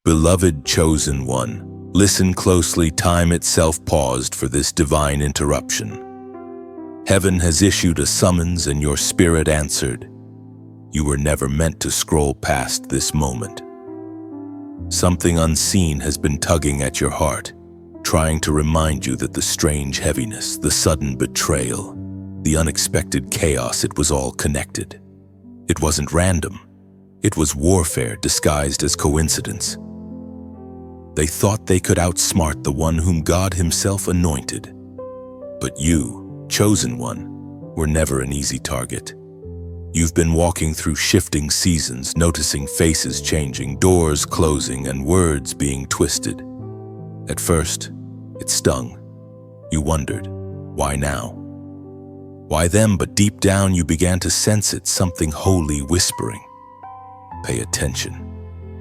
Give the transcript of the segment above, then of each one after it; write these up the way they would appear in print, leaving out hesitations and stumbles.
Beloved chosen one, listen closely. Time itself paused for this divine interruption. Heaven has issued a summons and your spirit answered. You were never meant to scroll past this moment. Something unseen has been tugging at your heart, trying to remind you that the strange heaviness, the sudden betrayal, the unexpected chaos, it was all connected. It wasn't random. It was warfare disguised as coincidence. They thought they could outsmart the one whom God himself anointed. But you, chosen one, were never an easy target. You've been walking through shifting seasons, noticing faces changing, doors closing, and words being twisted. At first, it stung. You wondered, why now? Why them? But deep down you began to sense it, something holy whispering. Pay attention.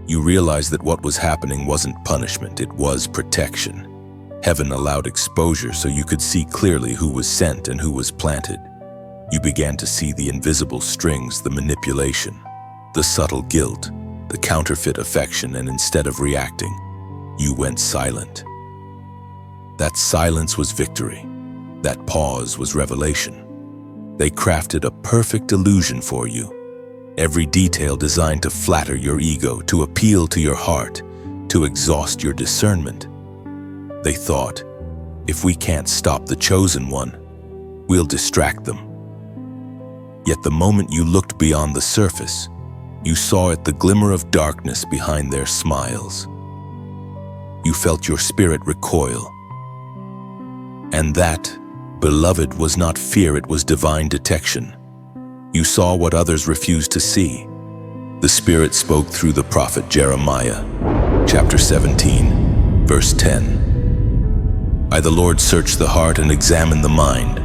You realized that what was happening wasn't punishment, it was protection. Heaven allowed exposure so you could see clearly who was sent and who was planted. You began to see the invisible strings, the manipulation, the subtle guilt, the counterfeit affection, and instead of reacting, you went silent. That silence was victory. That pause was revelation. They crafted a perfect illusion for you. Every detail designed to flatter your ego, to appeal to your heart, to exhaust your discernment. They thought, if we can't stop the chosen one, we'll distract them. Yet the moment you looked beyond the surface, you saw it, the glimmer of darkness behind their smiles. You felt your spirit recoil. And that, beloved, was not fear, it was divine detection. You saw what others refused to see. The Spirit spoke through the prophet Jeremiah, chapter 17, verse 10. I, the Lord, search the heart and examine the mind,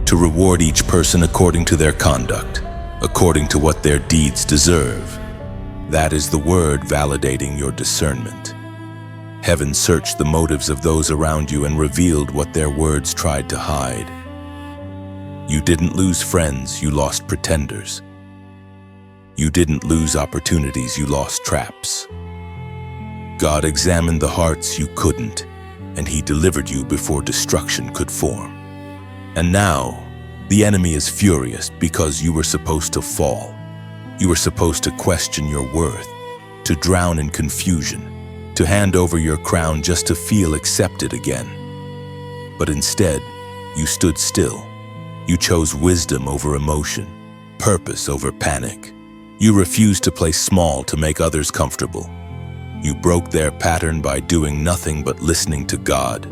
to reward each person according to their conduct, according to what their deeds deserve. That is the word validating your discernment. Heaven searched the motives of those around you and revealed what their words tried to hide. You didn't lose friends, you lost pretenders. You didn't lose opportunities, you lost traps. God examined the hearts you couldn't, and He delivered you before destruction could form. And now, the enemy is furious because you were supposed to fall. You were supposed to question your worth, to drown in confusion, to hand over your crown just to feel accepted again. But instead, you stood still. You chose wisdom over emotion, purpose over panic. You refused to play small to make others comfortable. You broke their pattern by doing nothing but listening to God.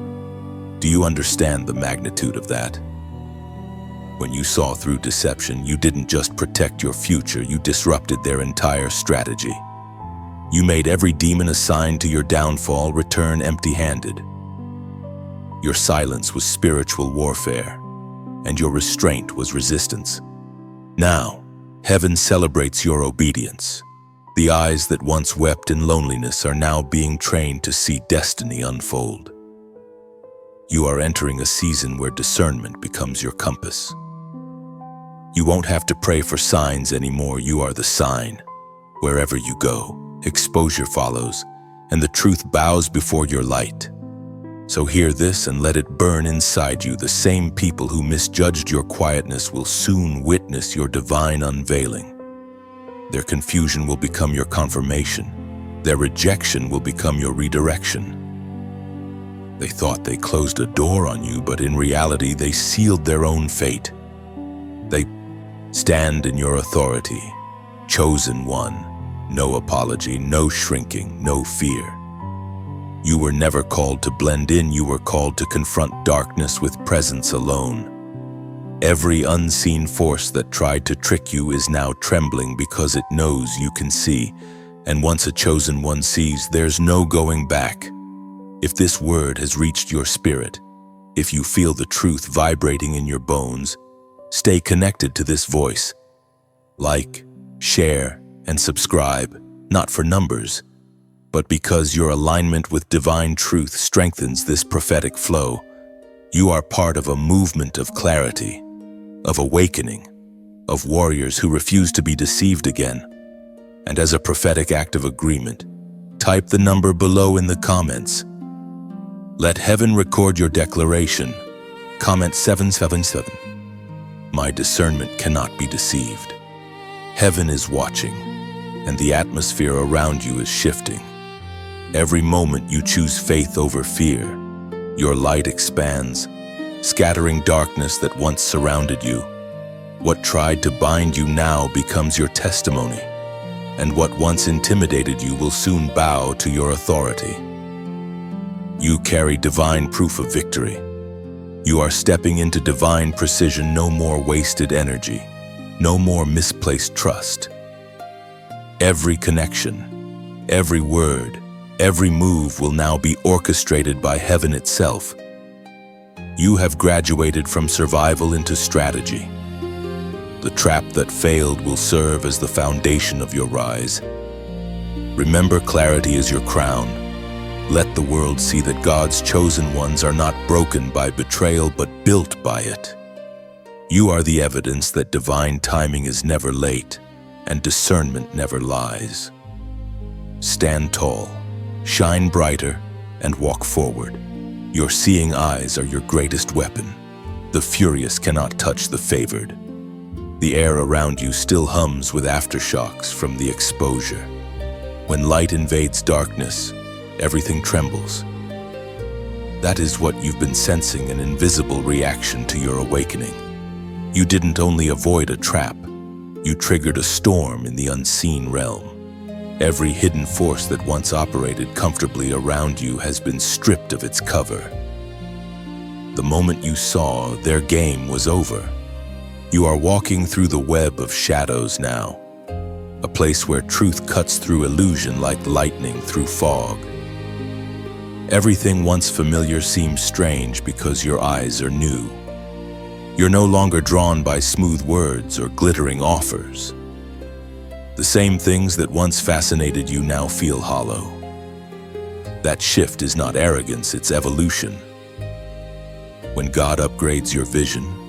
Do you understand the magnitude of that? When you saw through deception, you didn't just protect your future, you disrupted their entire strategy. You made every demon assigned to your downfall return empty-handed. Your silence was spiritual warfare, and your restraint was resistance. Now, heaven celebrates your obedience. The eyes that once wept in loneliness are now being trained to see destiny unfold. You are entering a season where discernment becomes your compass. You won't have to pray for signs anymore, you are the sign. Wherever you go, exposure follows, and the truth bows before your light. So hear this and let it burn inside you. The same people who misjudged your quietness will soon witness your divine unveiling. Their confusion will become your confirmation. Their rejection will become your redirection. They thought they closed a door on you, but in reality, they sealed their own fate. They stand in your authority, chosen one, no apology, no shrinking, no fear. You were never called to blend in, you were called to confront darkness with presence alone. Every unseen force that tried to trick you is now trembling because it knows you can see. And once a chosen one sees, there's no going back. If this word has reached your spirit, if you feel the truth vibrating in your bones, stay connected to this voice. Like, share, and subscribe, not for numbers, but because your alignment with divine truth strengthens this prophetic flow. You are part of a movement of clarity, of awakening, of warriors who refuse to be deceived again. And as a prophetic act of agreement, Type the number below in the comments. Let heaven record your declaration. Comment 777. My discernment cannot be deceived. Heaven is watching, and the atmosphere around you is shifting. Every moment you choose faith over fear, your light expands, scattering darkness that once surrounded you. What tried to bind you now becomes your testimony, and what once intimidated you will soon bow to your authority. You carry divine proof of victory. You are stepping into divine precision, no more wasted energy, no more misplaced trust. Every connection, every word, every move will now be orchestrated by heaven itself. You have graduated from survival into strategy. The trap that failed will serve as the foundation of your rise. Remember, clarity is your crown. Let the world see that God's chosen ones are not broken by betrayal but built by it. You are the evidence that divine timing is never late and discernment never lies. Stand tall, shine brighter, and walk forward. Your seeing eyes are your greatest weapon. The furious cannot touch the favored. The air around you still hums with aftershocks from the exposure. When light invades darkness, everything trembles. That is what you've been sensing, an invisible reaction to your awakening. You didn't only avoid a trap, you triggered a storm in the unseen realm. Every hidden force that once operated comfortably around you has been stripped of its cover. The moment you saw, their game was over. You are walking through the web of shadows now, a place where truth cuts through illusion like lightning through fog. Everything once familiar seems strange because your eyes are new. You're no longer drawn by smooth words or glittering offers. The same things that once fascinated you now feel hollow. That shift is not arrogance, it's evolution. When God upgrades your vision,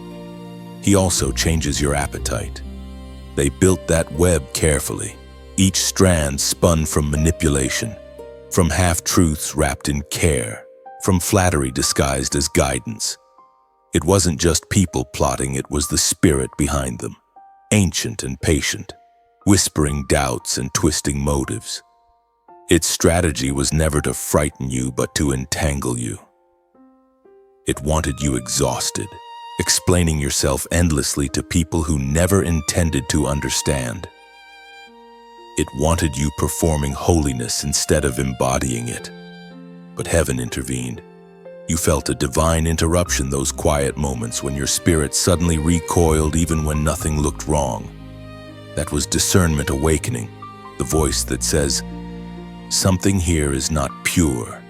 He also changes your appetite. They built that web carefully, each strand spun from manipulation, from half-truths wrapped in care, from flattery disguised as guidance. It wasn't just people plotting, it was the spirit behind them, ancient and patient, whispering doubts and twisting motives. Its strategy was never to frighten you, but to entangle you. It wanted you exhausted, explaining yourself endlessly to people who never intended to understand. It wanted you performing holiness instead of embodying it. But heaven intervened. You felt a divine interruption, those quiet moments when your spirit suddenly recoiled even when nothing looked wrong. That was discernment awakening, the voice that says, something here is not pure.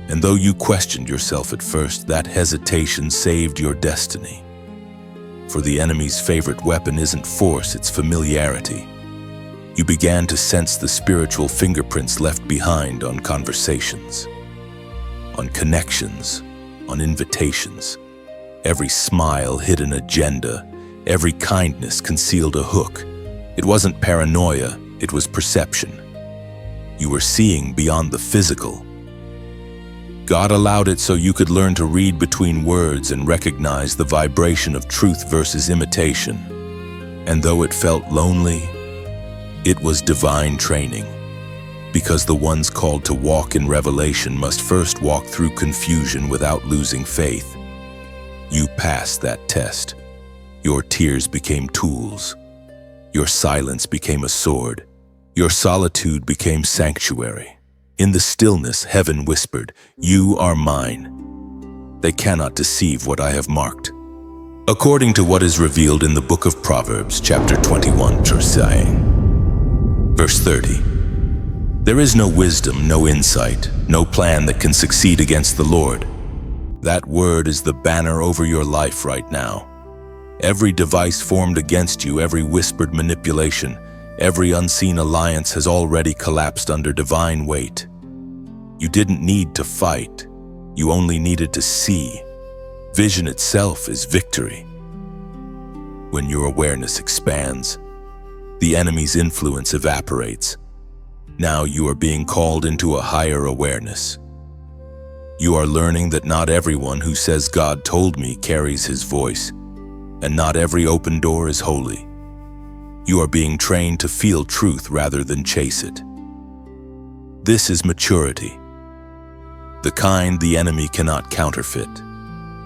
And though you questioned yourself at first, that hesitation saved your destiny. For the enemy's favorite weapon isn't force, it's familiarity. You began to sense the spiritual fingerprints left behind on conversations, on connections, on invitations. Every smile hid an agenda, every kindness concealed a hook. It wasn't paranoia, it was perception. You were seeing beyond the physical. God allowed it so you could learn to read between words and recognize the vibration of truth versus imitation. And though it felt lonely, it was divine training. Because the ones called to walk in revelation must first walk through confusion without losing faith. You passed that test. Your tears became tools. Your silence became a sword. Your solitude became sanctuary. In the stillness, heaven whispered, "You are mine. They cannot deceive what I have marked." According to what is revealed in the book of Proverbs, chapter 21, verse 30, there is no wisdom, no insight, no plan that can succeed against the Lord. That word is the banner over your life right now. Every device formed against you, every whispered manipulation, every unseen alliance has already collapsed under divine weight. You didn't need to fight. You only needed to see. Vision itself is victory. When your awareness expands, the enemy's influence evaporates. Now you are being called into a higher awareness. You are learning that not everyone who says God told me carries his voice, and not every open door is holy. You are being trained to feel truth rather than chase it. This is maturity, the kind the enemy cannot counterfeit.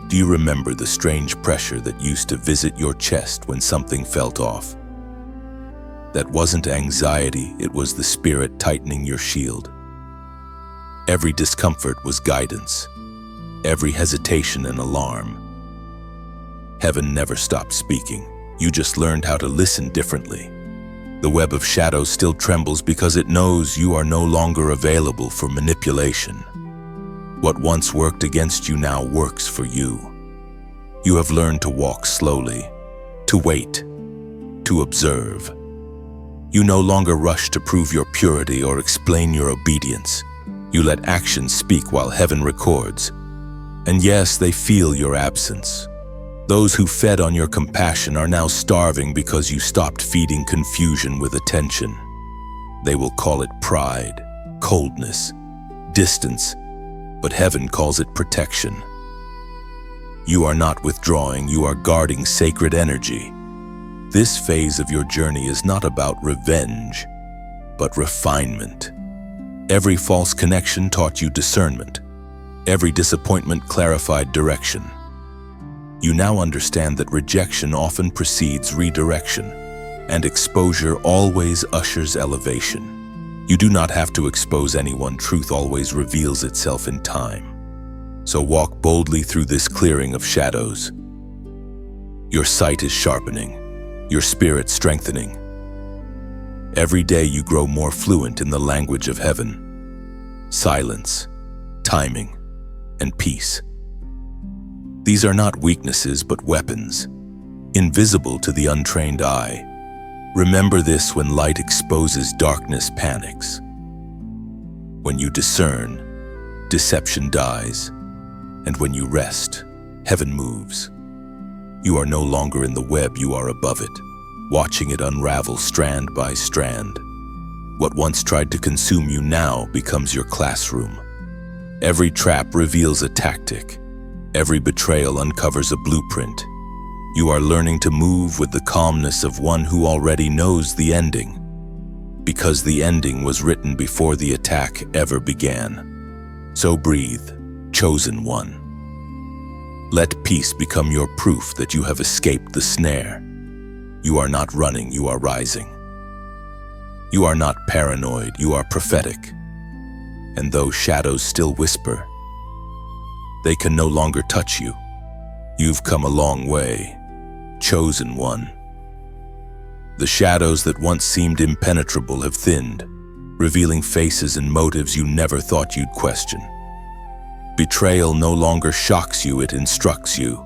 Do you remember the strange pressure that used to visit your chest when something felt off? That wasn't anxiety, it was the Spirit tightening your shield. Every discomfort was guidance, every hesitation an alarm. Heaven never stopped speaking. You just learned how to listen differently. The web of shadows still trembles because it knows you are no longer available for manipulation. What once worked against you now works for you. You have learned to walk slowly, to wait, to observe. You no longer rush to prove your purity or explain your obedience. You let actions speak while heaven records. And yes, they feel your absence. Those who fed on your compassion are now starving because you stopped feeding confusion with attention. They will call it pride, coldness, distance, but heaven calls it protection. You are not withdrawing, you are guarding sacred energy. This phase of your journey is not about revenge, but refinement. Every false connection taught you discernment. Every disappointment clarified direction. You now understand that rejection often precedes redirection, and exposure always ushers elevation. You do not have to expose anyone, truth always reveals itself in time. So walk boldly through this clearing of shadows. Your sight is sharpening, your spirit strengthening. Every day you grow more fluent in the language of heaven. Silence, timing, and peace. These are not weaknesses but weapons, invisible to the untrained eye. Remember this: when light exposes, darkness panics. When you discern, deception dies. And when you rest, heaven moves. You are no longer in the web, you are above it, watching it unravel strand by strand. What once tried to consume you now becomes your classroom. Every trap reveals a tactic. Every betrayal uncovers a blueprint. You are learning to move with the calmness of one who already knows the ending, because the ending was written before the attack ever began. So breathe, chosen one. Let peace become your proof that you have escaped the snare. You are not running, you are rising. You are not paranoid, you are prophetic. And though shadows still whisper, they can no longer touch you. You've come a long way, chosen one. The shadows that once seemed impenetrable have thinned, revealing faces and motives you never thought you'd question. Betrayal no longer shocks you, it instructs you.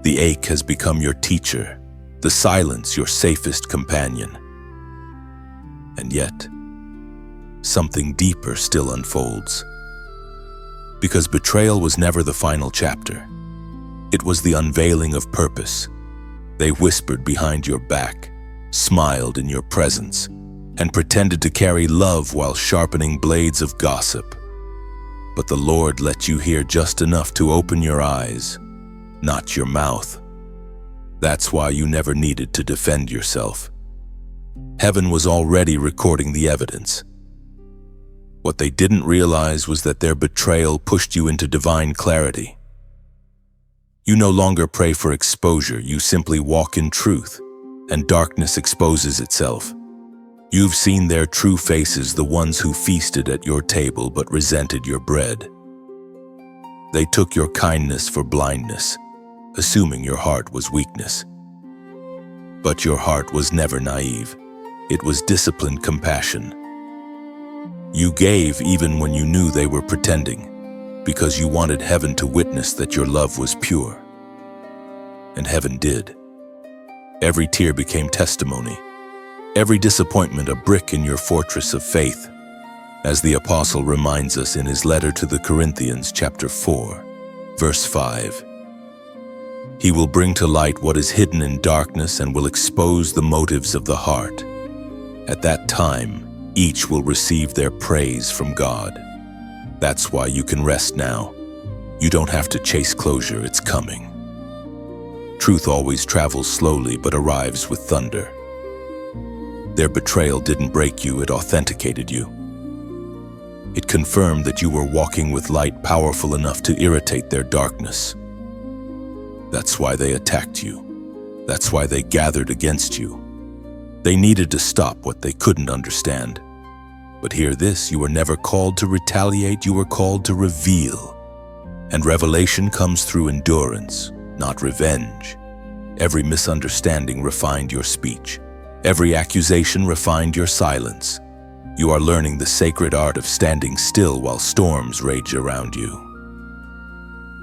The ache has become your teacher, the silence your safest companion. And yet, something deeper still unfolds. Because betrayal was never the final chapter. It was the unveiling of purpose. They whispered behind your back, smiled in your presence, and pretended to carry love while sharpening blades of gossip. But the Lord let you hear just enough to open your eyes, not your mouth. That's why you never needed to defend yourself. Heaven was already recording the evidence. What they didn't realize was that their betrayal pushed you into divine clarity. You no longer pray for exposure, you simply walk in truth, and darkness exposes itself. You've seen their true faces, the ones who feasted at your table but resented your bread. They took your kindness for blindness, assuming your heart was weakness. But your heart was never naive. It was disciplined compassion. You gave even when you knew they were pretending, because you wanted heaven to witness that your love was pure. And heaven did. Every tear became testimony. Every disappointment a brick in your fortress of faith, as the apostle reminds us in his letter to the Corinthians, chapter 4, verse 5. He will bring to light what is hidden in darkness and will expose the motives of the heart. At that time, Each will receive their praise from God. That's why you can rest now. You don't have to chase closure, it's coming. Truth always travels slowly but arrives with thunder. Their betrayal didn't break you, it authenticated you. It confirmed that you were walking with light powerful enough to irritate their darkness. That's why they attacked you. That's why they gathered against you. They needed to stop what they couldn't understand. But hear this, you were never called to retaliate, you were called to reveal. And revelation comes through endurance, not revenge. Every misunderstanding refined your speech. Every accusation refined your silence. You are learning the sacred art of standing still while storms rage around you.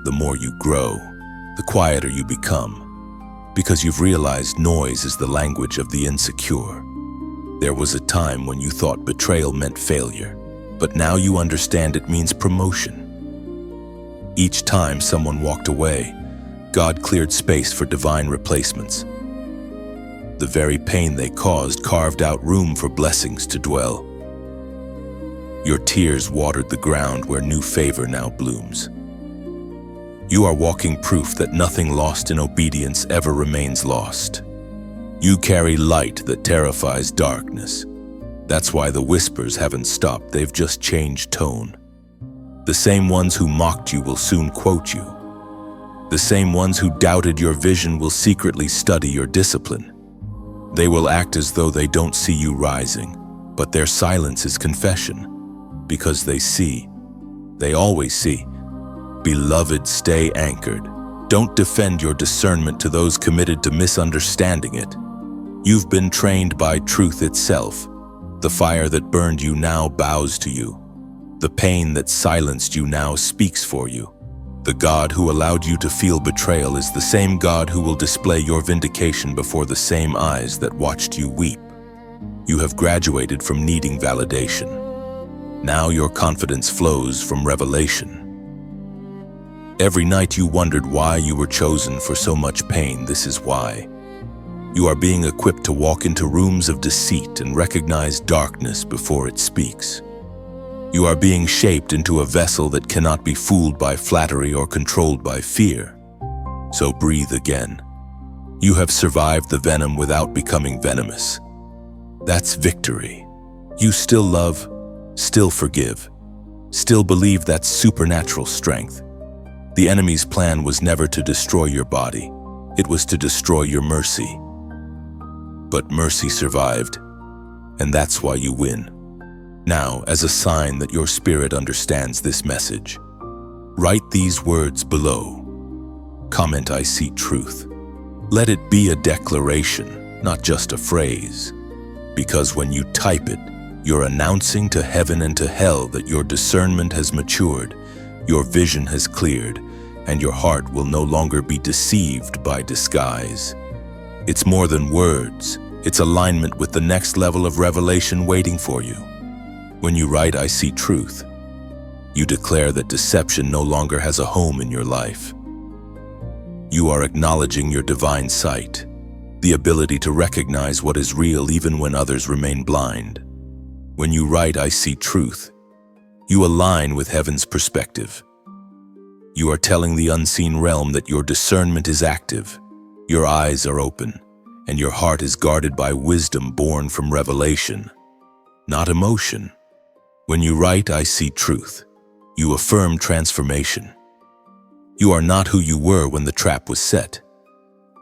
The more you grow, the quieter you become, because you've realized noise is the language of the insecure. There was a time when you thought betrayal meant failure, but now you understand it means promotion. Each time someone walked away, God cleared space for divine replacements. The very pain they caused carved out room for blessings to dwell. Your tears watered the ground where new favor now blooms. You are walking proof that nothing lost in obedience ever remains lost. You carry light that terrifies darkness. That's why the whispers haven't stopped, they've just changed tone. The same ones who mocked you will soon quote you. The same ones who doubted your vision will secretly study your discipline. They will act as though they don't see you rising, but their silence is confession. Because they see. They always see. Beloved, stay anchored. Don't defend your discernment to those committed to misunderstanding it. You've been trained by truth itself. The fire that burned you now bows to you. The pain that silenced you now speaks for you. The God who allowed you to feel betrayal is the same God who will display your vindication before the same eyes that watched you weep. You have graduated from needing validation. Now your confidence flows from revelation. Every night you wondered why you were chosen for so much pain. This is why. You are being equipped to walk into rooms of deceit and recognize darkness before it speaks. You are being shaped into a vessel that cannot be fooled by flattery or controlled by fear. So breathe again. You have survived the venom without becoming venomous. That's victory. You still love, still forgive, still believe that's supernatural strength. The enemy's plan was never to destroy your body. It was to destroy your mercy. But mercy survived, and that's why you win. Now, as a sign that your spirit understands this message, write these words below. Comment, I see truth. Let it be a declaration, not just a phrase. Because when you type it, you're announcing to heaven and to hell that your discernment has matured, your vision has cleared, and your heart will no longer be deceived by disguise. It's more than words. It's alignment with the next level of revelation waiting for you. When you write, I see truth, you declare that deception no longer has a home in your life. You are acknowledging your divine sight, the ability to recognize what is real even when others remain blind. When you write, I see truth, you align with heaven's perspective. You are telling the unseen realm that your discernment is active, your eyes are open, and your heart is guarded by wisdom born from revelation, not emotion. When you write, I see truth, you affirm transformation. You are not who you were when the trap was set.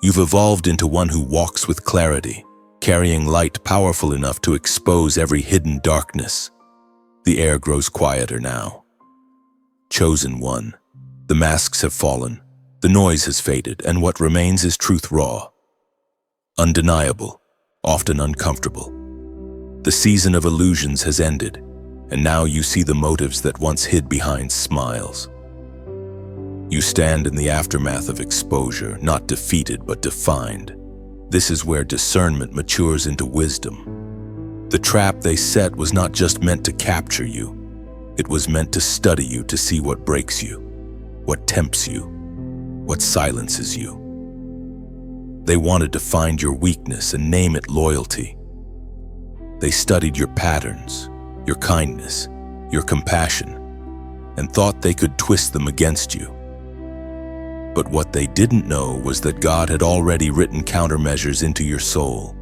You've evolved into one who walks with clarity, carrying light powerful enough to expose every hidden darkness. The air grows quieter now. Chosen one, the masks have fallen, the noise has faded, and what remains is truth raw. Undeniable, often uncomfortable. The season of illusions has ended, and now you see the motives that once hid behind smiles. You stand in the aftermath of exposure, not defeated but defined. This is where discernment matures into wisdom. The trap they set was not just meant to capture you. It was meant to study you, to see what breaks you, what tempts you, what silences you. They wanted to find your weakness and name it loyalty. They studied your patterns, your kindness, your compassion, and thought they could twist them against you. But what they didn't know was that God had already written countermeasures into your soul.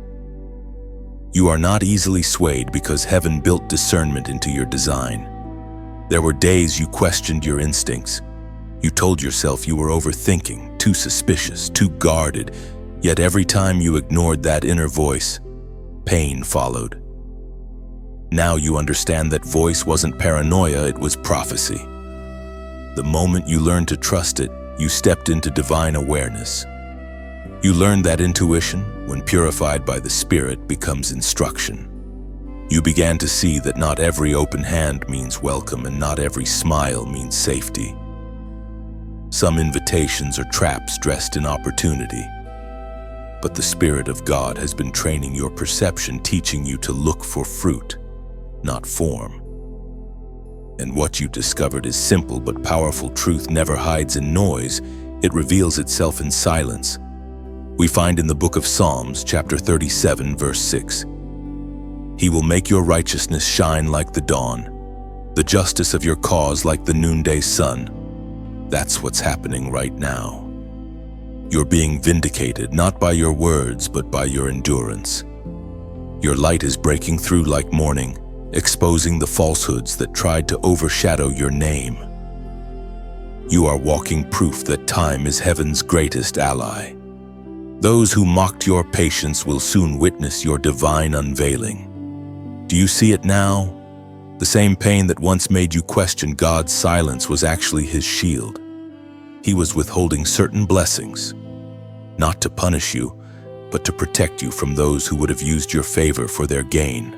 You are not easily swayed because heaven built discernment into your design. There were days you questioned your instincts. You told yourself you were overthinking, too suspicious, too guarded, yet every time you ignored that inner voice, pain followed. Now you understand that voice wasn't paranoia, it was prophecy. The moment you learned to trust it, you stepped into divine awareness. You learned that intuition, when purified by the Spirit, becomes instruction. You began to see that not every open hand means welcome and not every smile means safety. Some invitations are traps dressed in opportunity. But the Spirit of God has been training your perception, teaching you to look for fruit, not form. And what you discovered is simple but powerful. Truth never hides in noise, it reveals itself in silence. We find in the book of Psalms, chapter 37, verse 6, "He will make your righteousness shine like the dawn, the justice of your cause like the noonday sun." That's what's happening right now. You're being vindicated not by your words but by your endurance. Your light is breaking through like morning, exposing the falsehoods that tried to overshadow your name. You are walking proof that time is heaven's greatest ally. Those who mocked your patience will soon witness your divine unveiling. Do you see it now? The same pain that once made you question God's silence was actually His shield. He was withholding certain blessings, not to punish you, but to protect you from those who would have used your favor for their gain.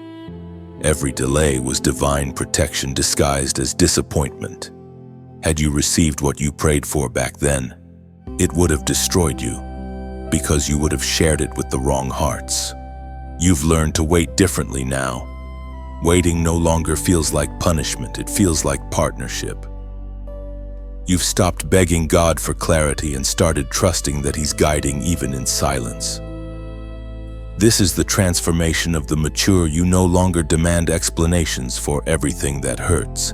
Every delay was divine protection disguised as disappointment. Had you received what you prayed for back then, it would have destroyed you, because you would have shared it with the wrong hearts. You've learned to wait differently now. Waiting no longer feels like punishment, it feels like partnership. You've stopped begging God for clarity and started trusting that He's guiding even in silence. This is the transformation of the mature. You no longer demand explanations for everything that hurts.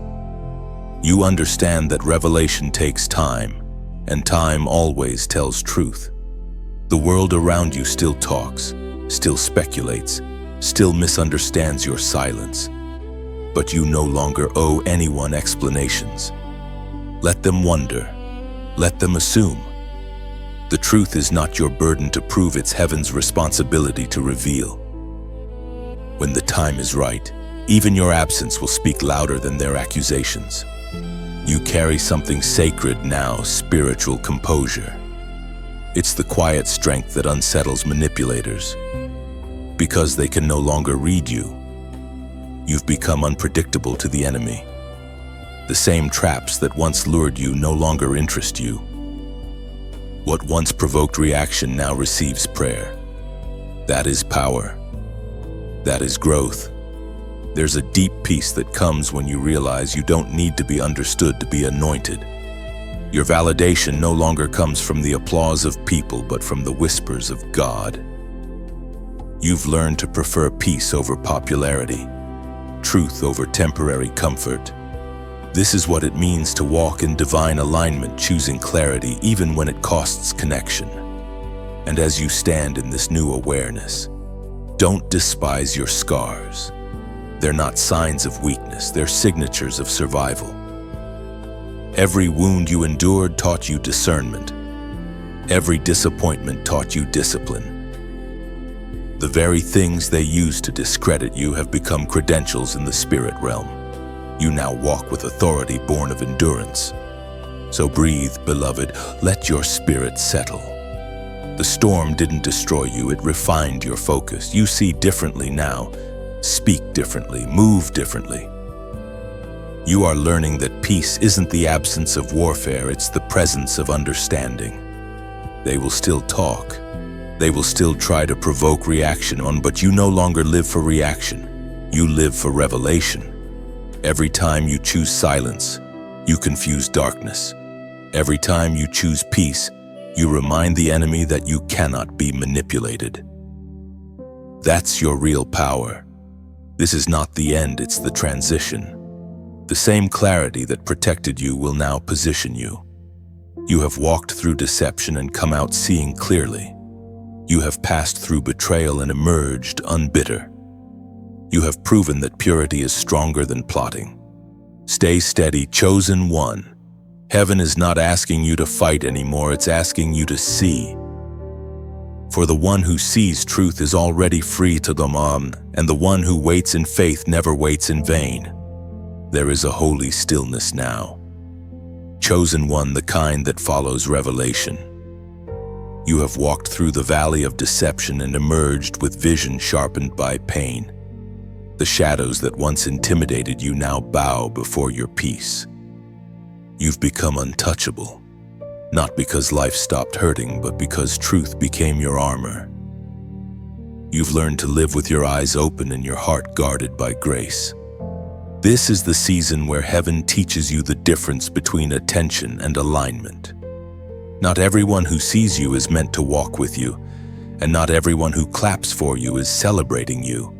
You understand that revelation takes time, and time always tells truth. The world around you still talks, still speculates, still misunderstands your silence. But you no longer owe anyone explanations. Let them wonder. Let them assume. The truth is not your burden to prove, it's heaven's responsibility to reveal. When the time is right, even your absence will speak louder than their accusations. You carry something sacred now, spiritual composure. It's the quiet strength that unsettles manipulators. Because they can no longer read you, you've become unpredictable to the enemy. The same traps that once lured you no longer interest you. What once provoked reaction now receives prayer. That is power. That is growth. There's a deep peace that comes when you realize you don't need to be understood to be anointed. Your validation no longer comes from the applause of people, but from the whispers of God. You've learned to prefer peace over popularity, truth over temporary comfort. This is what it means to walk in divine alignment, choosing clarity even when it costs connection. And as you stand in this new awareness, don't despise your scars. They're not signs of weakness, they're signatures of survival. Every wound you endured taught you discernment. Every disappointment taught you discipline. The very things they used to discredit you have become credentials in the spirit realm. You now walk with authority born of endurance. So breathe, beloved, let your spirit settle. The storm didn't destroy you, it refined your focus. You see differently now, speak differently, move differently. You are learning that peace isn't the absence of warfare, it's the presence of understanding. They will still talk. They will still try to provoke reaction but you no longer live for reaction. You live for revelation. Every time you choose silence, you confuse darkness. Every time you choose peace, you remind the enemy that you cannot be manipulated. That's your real power. This is not the end, it's the transition. The same clarity that protected you will now position you. You have walked through deception and come out seeing clearly. You have passed through betrayal and emerged unbitter. You have proven that purity is stronger than plotting. Stay steady, chosen one. Heaven is not asking you to fight anymore, it's asking you to see. For the one who sees truth is already free to the man, and the one who waits in faith never waits in vain. There is a holy stillness now. Chosen one, the kind that follows revelation. You have walked through the valley of deception and emerged with vision sharpened by pain. The shadows that once intimidated you now bow before your peace. You've become untouchable, not because life stopped hurting, but because truth became your armor. You've learned to live with your eyes open and your heart guarded by grace. This is the season where heaven teaches you the difference between attention and alignment. Not everyone who sees you is meant to walk with you, and not everyone who claps for you is celebrating you.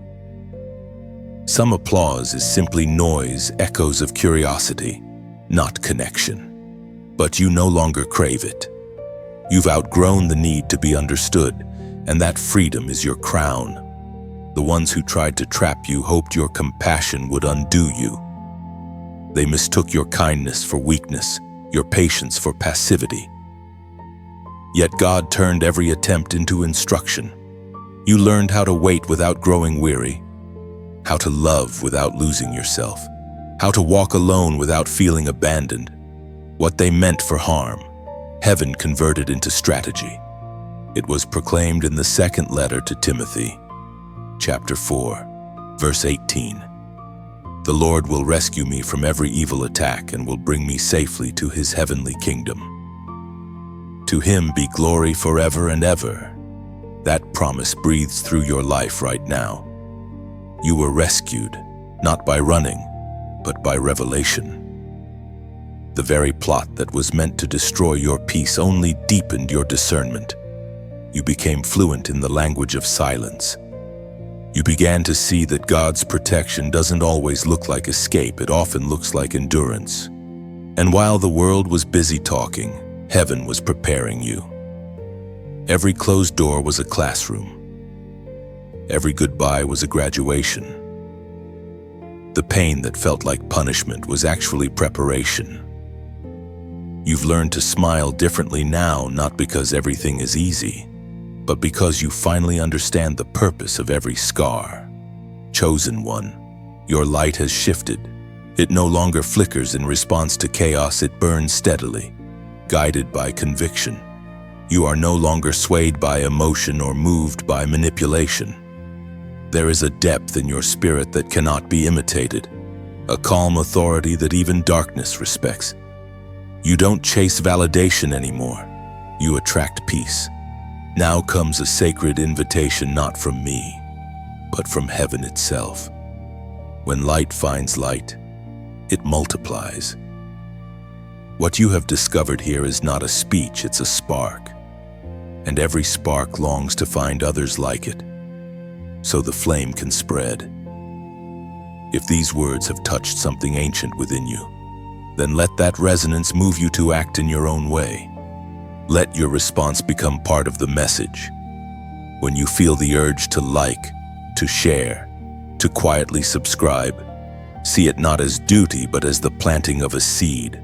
Some applause is simply noise, echoes of curiosity, not connection. But you no longer crave it. You've outgrown the need to be understood, and that freedom is your crown. The ones who tried to trap you hoped your compassion would undo you. They mistook your kindness for weakness, your patience for passivity. Yet God turned every attempt into instruction. You learned how to wait without growing weary, how to love without losing yourself, how to walk alone without feeling abandoned. What they meant for harm, heaven converted into strategy. It was proclaimed in the second letter to Timothy, chapter 4, verse 18. The Lord will rescue me from every evil attack and will bring me safely to his heavenly kingdom. To him be glory forever and ever. That promise breathes through your life right now. You were rescued, not by running, but by revelation. The very plot that was meant to destroy your peace only deepened your discernment. You became fluent in the language of silence. You began to see that God's protection doesn't always look like escape, it often looks like endurance. And while the world was busy talking, heaven was preparing you. Every closed door was a classroom. Every goodbye was a graduation. The pain that felt like punishment was actually preparation. You've learned to smile differently now, not because everything is easy, but because you finally understand the purpose of every scar. Chosen one, your light has shifted. It no longer flickers in response to chaos, it burns steadily, guided by conviction. You are no longer swayed by emotion or moved by manipulation. There is a depth in your spirit that cannot be imitated, a calm authority that even darkness respects. You don't chase validation anymore. You attract peace. Now comes a sacred invitation not from me, but from heaven itself. When light finds light, it multiplies. What you have discovered here is not a speech, it's a spark. And every spark longs to find others like it, so the flame can spread. If these words have touched something ancient within you, then let that resonance move you to act in your own way. Let your response become part of the message. When you feel the urge to like, to share, to quietly subscribe, see it not as duty but as the planting of a seed.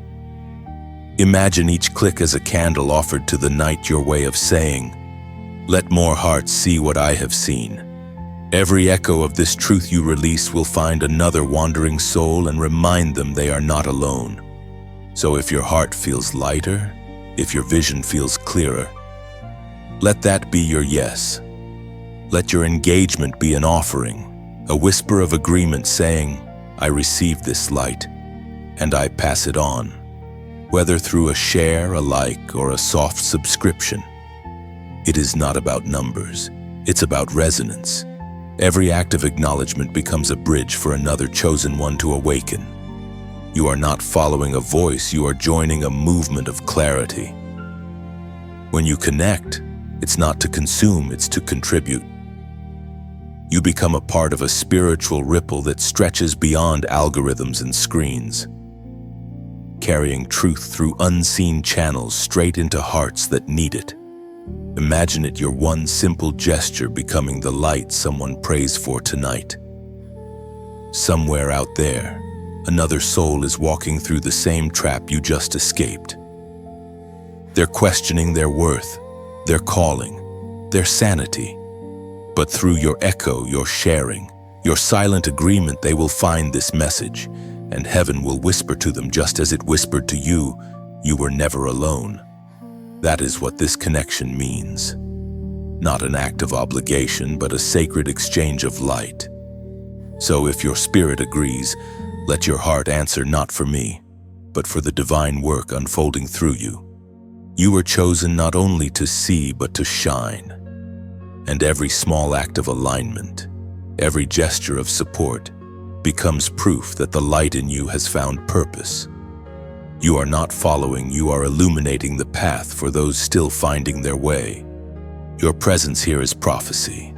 Imagine each click as a candle offered to the night, your way of saying, "Let more hearts see what I have seen." Every echo of this truth you release will find another wandering soul and remind them they are not alone. So if your heart feels lighter, if your vision feels clearer, let that be your yes. Let your engagement be an offering, a whisper of agreement saying, "I receive this light, and I pass it on," whether through a share, a like, or a soft subscription. It is not about numbers, it's about resonance. Every act of acknowledgement becomes a bridge for another chosen one to awaken. You are not following a voice, you are joining a movement of clarity. When you connect, it's not to consume, it's to contribute. You become a part of a spiritual ripple that stretches beyond algorithms and screens, carrying truth through unseen channels straight into hearts that need it. Imagine it, your one simple gesture becoming the light someone prays for tonight. Somewhere out there, another soul is walking through the same trap you just escaped. They're questioning their worth, their calling, their sanity. But through your echo, your sharing, your silent agreement, they will find this message, and heaven will whisper to them just as it whispered to you, you were never alone. That is what this connection means. Not an act of obligation, but a sacred exchange of light. So if your spirit agrees, let your heart answer, not for me, but for the divine work unfolding through you. You were chosen not only to see, but to shine. And every small act of alignment, every gesture of support, becomes proof that the light in you has found purpose. You are not following, you are illuminating the path for those still finding their way. Your presence here is prophecy,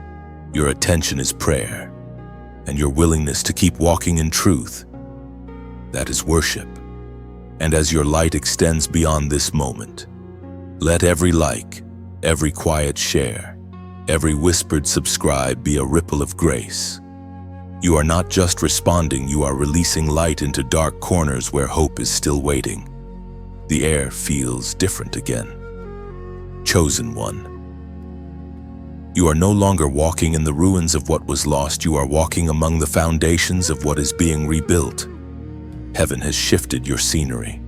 your attention is prayer, and your willingness to keep walking in truth, that is worship. And as your light extends beyond this moment, let every like, every quiet share, every whispered subscribe be a ripple of grace. You are not just responding, you are releasing light into dark corners where hope is still waiting. The air feels different again. Chosen one. You are no longer walking in the ruins of what was lost, you are walking among the foundations of what is being rebuilt. Heaven has shifted your scenery.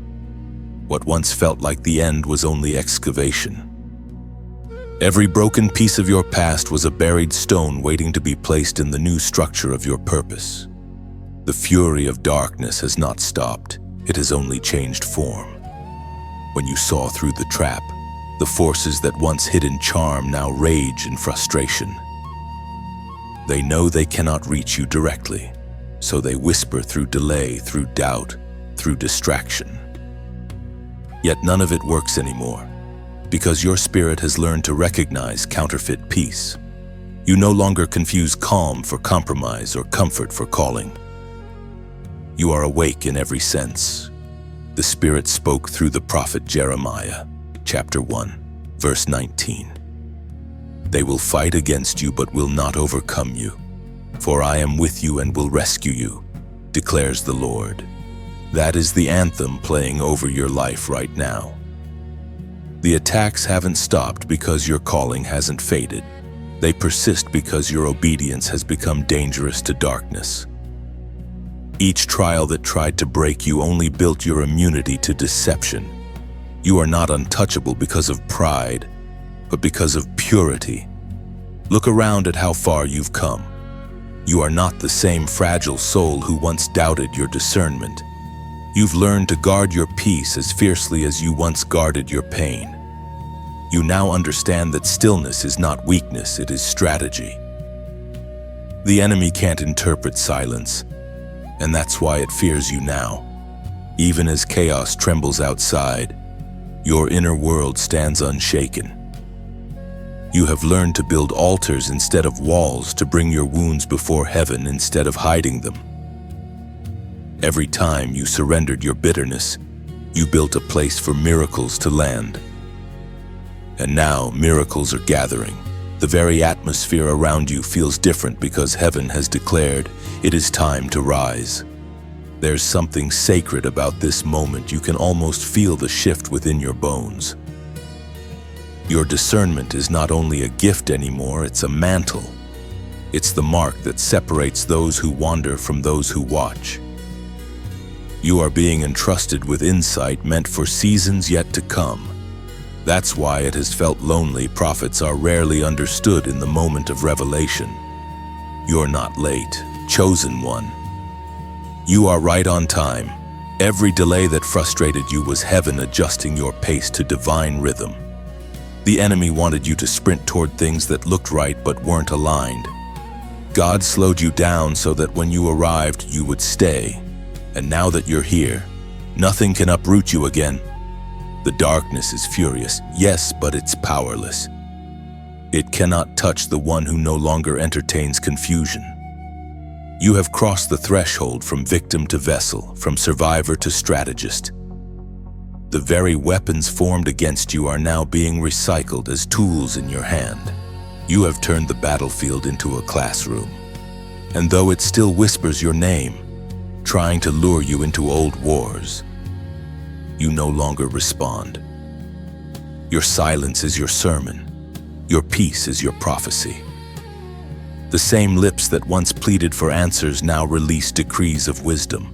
What once felt like the end was only excavation. Every broken piece of your past was a buried stone waiting to be placed in the new structure of your purpose. The fury of darkness has not stopped, it has only changed form. When you saw through the trap, the forces that once hid in charm now rage in frustration. They know they cannot reach you directly, so they whisper through delay, through doubt, through distraction. Yet none of it works anymore, because your spirit has learned to recognize counterfeit peace. You no longer confuse calm for compromise or comfort for calling. You are awake in every sense. The Spirit spoke through the prophet Jeremiah, chapter 1, verse 19. They will fight against you but will not overcome you, for I am with you and will rescue you, declares the Lord. That is the anthem playing over your life right now. The attacks haven't stopped because your calling hasn't faded. They persist because your obedience has become dangerous to darkness. Each trial that tried to break you only built your immunity to deception. You are not untouchable because of pride, but because of purity. Look around at how far you've come. You are not the same fragile soul who once doubted your discernment. You've learned to guard your peace as fiercely as you once guarded your pain. You now understand that stillness is not weakness, it is strategy. The enemy can't interpret silence, and that's why it fears you now. Even as chaos trembles outside, your inner world stands unshaken. You have learned to build altars instead of walls, to bring your wounds before heaven instead of hiding them. Every time you surrendered your bitterness, you built a place for miracles to land. And now miracles are gathering. The very atmosphere around you feels different because heaven has declared it is time to rise. There's something sacred about this moment. You can almost feel the shift within your bones. Your discernment is not only a gift anymore, it's a mantle. It's the mark that separates those who wander from those who watch. You are being entrusted with insight meant for seasons yet to come. That's why it has felt lonely. Prophets are rarely understood in the moment of revelation. You're not late, chosen one. You are right on time. Every delay that frustrated you was heaven adjusting your pace to divine rhythm. The enemy wanted you to sprint toward things that looked right but weren't aligned. God slowed you down so that when you arrived, you would stay. And now that you're here, nothing can uproot you again. The darkness is furious, yes, but it's powerless. It cannot touch the one who no longer entertains confusion. You have crossed the threshold from victim to vessel, from survivor to strategist. The very weapons formed against you are now being recycled as tools in your hand. You have turned the battlefield into a classroom. And though it still whispers your name, trying to lure you into old wars, you no longer respond. Your silence is your sermon. Your peace is your prophecy. The same lips that once pleaded for answers now release decrees of wisdom.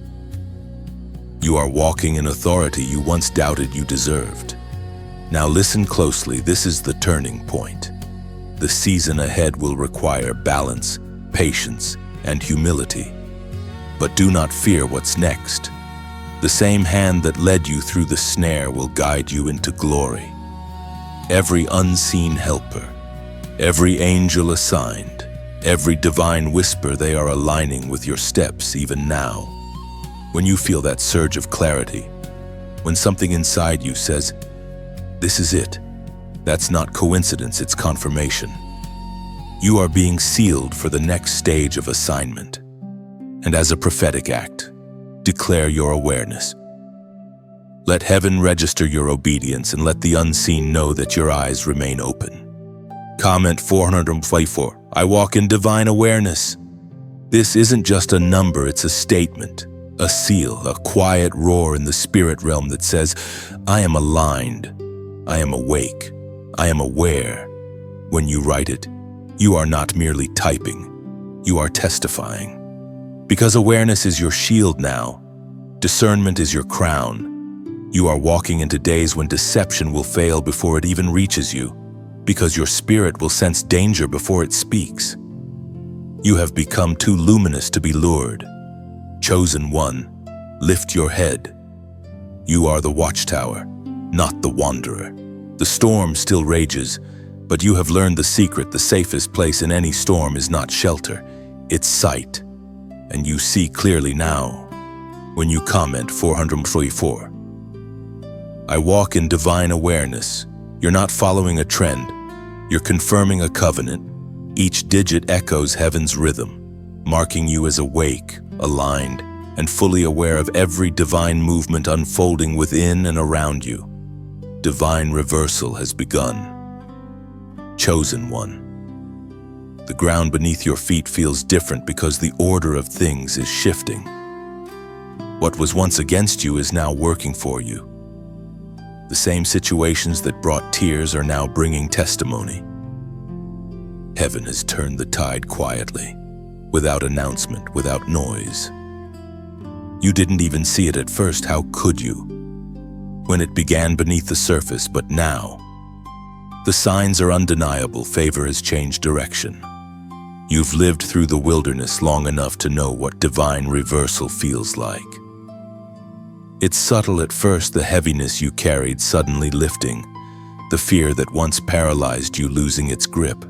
You are walking in authority you once doubted you deserved. Now listen closely, this is the turning point. The season ahead will require balance, patience, and humility. But do not fear what's next. The same hand that led you through the snare will guide you into glory. Every unseen helper, every angel assigned, every divine whisper, they are aligning with your steps even now. When you feel that surge of clarity, when something inside you says, "This is it," that's not coincidence, it's confirmation. You are being sealed for the next stage of assignment. And as a prophetic act, declare your awareness. Let heaven register your obedience and let the unseen know that your eyes remain open. Comment 454, I walk in divine awareness. This isn't just a number, it's a statement, a seal, a quiet roar in the spirit realm that says, I am aligned, I am awake, I am aware. When you write it, you are not merely typing, you are testifying. Because awareness is your shield now, discernment is your crown. You are walking into days when deception will fail before it even reaches you, because your spirit will sense danger before it speaks. You have become too luminous to be lured. Chosen one, lift your head. You are the watchtower, not the wanderer. The storm still rages, but you have learned the secret. The safest place in any storm is not shelter, it's sight. And you see clearly now. When you comment 444, I walk in divine awareness. You're not following a trend, you're confirming a covenant. Each digit echoes heaven's rhythm, marking you as awake, aligned, and fully aware of every divine movement unfolding within and around you. Divine reversal has begun. Chosen one. The ground beneath your feet feels different because the order of things is shifting. What was once against you is now working for you. The same situations that brought tears are now bringing testimony. Heaven has turned the tide quietly, without announcement, without noise. You didn't even see it at first, how could you? When it began beneath the surface, but now, the signs are undeniable. Favor has changed direction. You've lived through the wilderness long enough to know what divine reversal feels like. It's subtle at first, the heaviness you carried suddenly lifting, the fear that once paralyzed you losing its grip,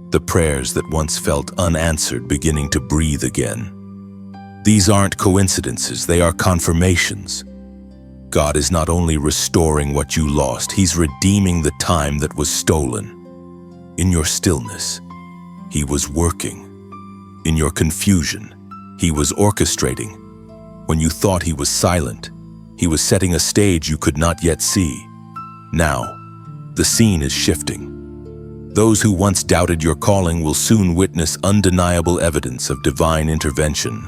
the prayers that once felt unanswered beginning to breathe again. These aren't coincidences, they are confirmations. God is not only restoring what you lost, He's redeeming the time that was stolen. In your stillness, He was working. In your confusion, He was orchestrating. When you thought He was silent, He was setting a stage you could not yet see. Now, the scene is shifting. Those who once doubted your calling will soon witness undeniable evidence of divine intervention.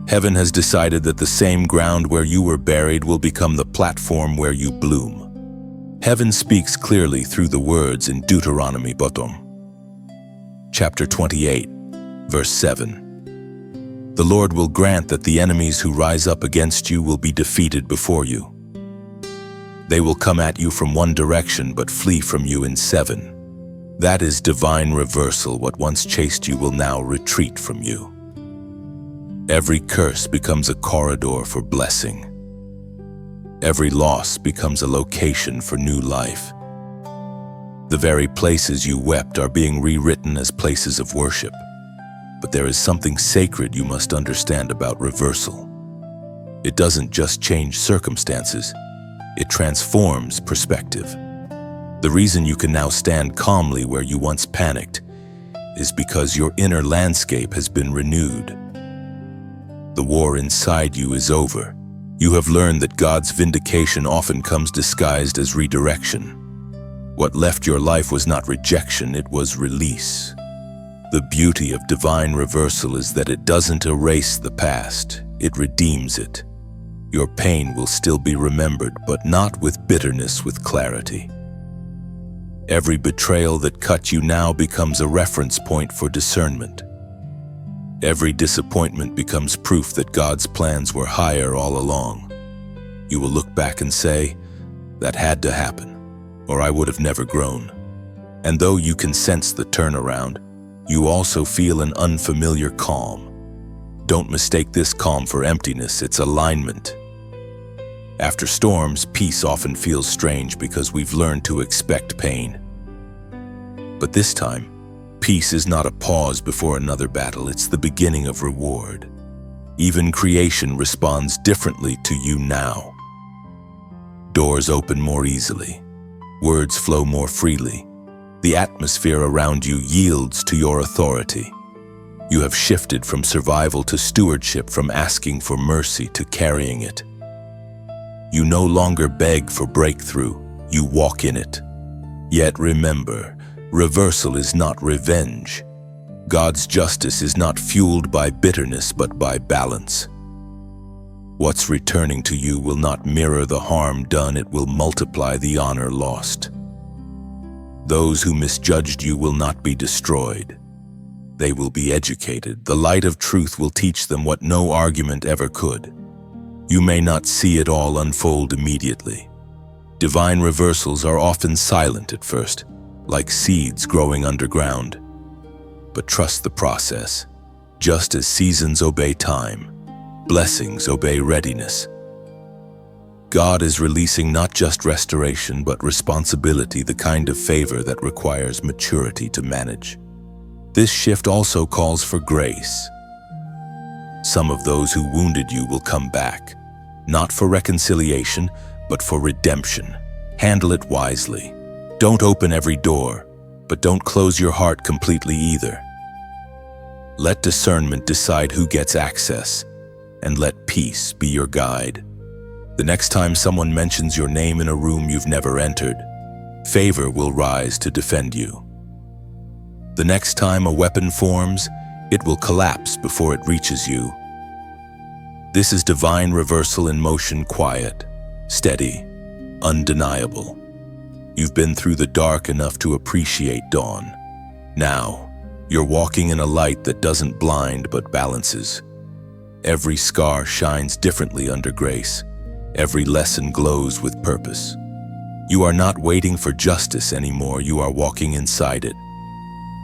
Heaven has decided that the same ground where you were buried will become the platform where you bloom. Heaven speaks clearly through the words in Deuteronomy chapter 28, verse 7. The Lord will grant that the enemies who rise up against you will be defeated before you. They will come at you from one direction but flee from you in seven. That is divine reversal. What once chased you will now retreat from you. Every curse becomes a corridor for blessing. Every loss becomes a location for new life. The very places you wept are being rewritten as places of worship. But there is something sacred you must understand about reversal. It doesn't just change circumstances, it transforms perspective. The reason you can now stand calmly where you once panicked is because your inner landscape has been renewed. The war inside you is over. You have learned that God's vindication often comes disguised as redirection. What left your life was not rejection, it was release. The beauty of divine reversal is that it doesn't erase the past, it redeems it. Your pain will still be remembered, but not with bitterness, with clarity. Every betrayal that cut you now becomes a reference point for discernment. Every disappointment becomes proof that God's plans were higher all along. You will look back and say, "That had to happen, or I would have never grown." And though you can sense the turnaround, you also feel an unfamiliar calm. Don't mistake this calm for emptiness, it's alignment. After storms, peace often feels strange because we've learned to expect pain. But this time, peace is not a pause before another battle, it's the beginning of reward. Even creation responds differently to you now. Doors open more easily. Words flow more freely. The atmosphere around you yields to your authority. You have shifted from survival to stewardship, from asking for mercy to carrying it. You no longer beg for breakthrough, you walk in it. Yet remember, reversal is not revenge. God's justice is not fueled by bitterness but by balance. What's returning to you will not mirror the harm done, it will multiply the honor lost. Those who misjudged you will not be destroyed. They will be educated. The light of truth will teach them what no argument ever could. You may not see it all unfold immediately. Divine reversals are often silent at first, like seeds growing underground. But trust the process. Just as seasons obey time, blessings obey readiness. God is releasing not just restoration, but responsibility, the kind of favor that requires maturity to manage. This shift also calls for grace. Some of those who wounded you will come back, not for reconciliation, but for redemption. Handle it wisely. Don't open every door, but don't close your heart completely either. Let discernment decide who gets access, and let peace be your guide. The next time someone mentions your name in a room you've never entered, favor will rise to defend you. The next time a weapon forms, it will collapse before it reaches you. This is divine reversal in motion, quiet, steady, undeniable. You've been through the dark enough to appreciate dawn. Now, you're walking in a light that doesn't blind but balances. Every scar shines differently under grace. Every lesson glows with purpose. You are not waiting for justice anymore, you are walking inside it.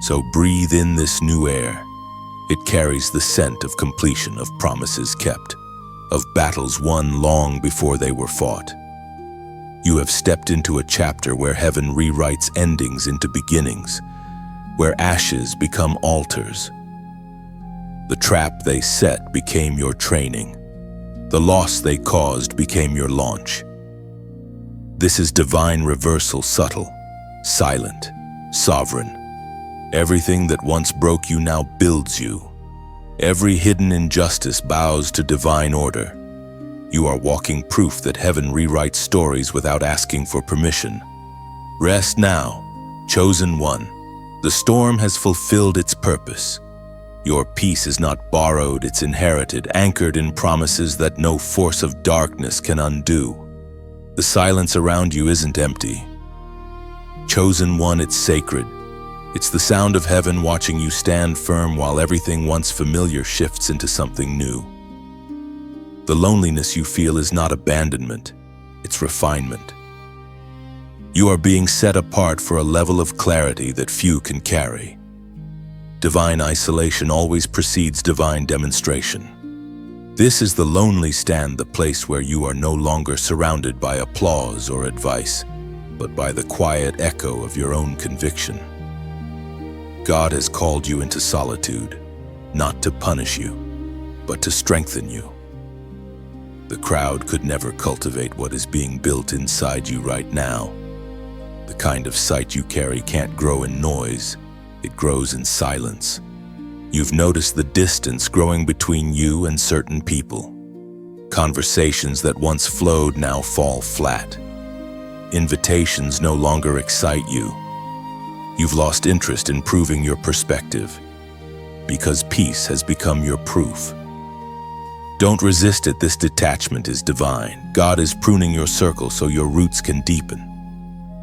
So breathe in this new air. It carries the scent of completion, of promises kept, of battles won long before they were fought. You have stepped into a chapter where heaven rewrites endings into beginnings, where ashes become altars. The trap they set became your training. The loss they caused became your launch. This is divine reversal, subtle, silent, sovereign. Everything that once broke you now builds you. Every hidden injustice bows to divine order. You are walking proof that heaven rewrites stories without asking for permission. Rest now, chosen one. The storm has fulfilled its purpose. Your peace is not borrowed, it's inherited, anchored in promises that no force of darkness can undo. The silence around you isn't empty. Chosen one, it's sacred. It's the sound of heaven watching you stand firm while everything once familiar shifts into something new. The loneliness you feel is not abandonment, it's refinement. You are being set apart for a level of clarity that few can carry. Divine isolation always precedes divine demonstration. This is the lonely stand, the place where you are no longer surrounded by applause or advice, but by the quiet echo of your own conviction. God has called you into solitude, not to punish you, but to strengthen you. The crowd could never cultivate what is being built inside you right now. The kind of sight you carry can't grow in noise, it grows in silence. You've noticed the distance growing between you and certain people. Conversations that once flowed now fall flat. Invitations no longer excite you. You've lost interest in proving your perspective, because peace has become your proof. Don't resist it, this detachment is divine. God is pruning your circle so your roots can deepen.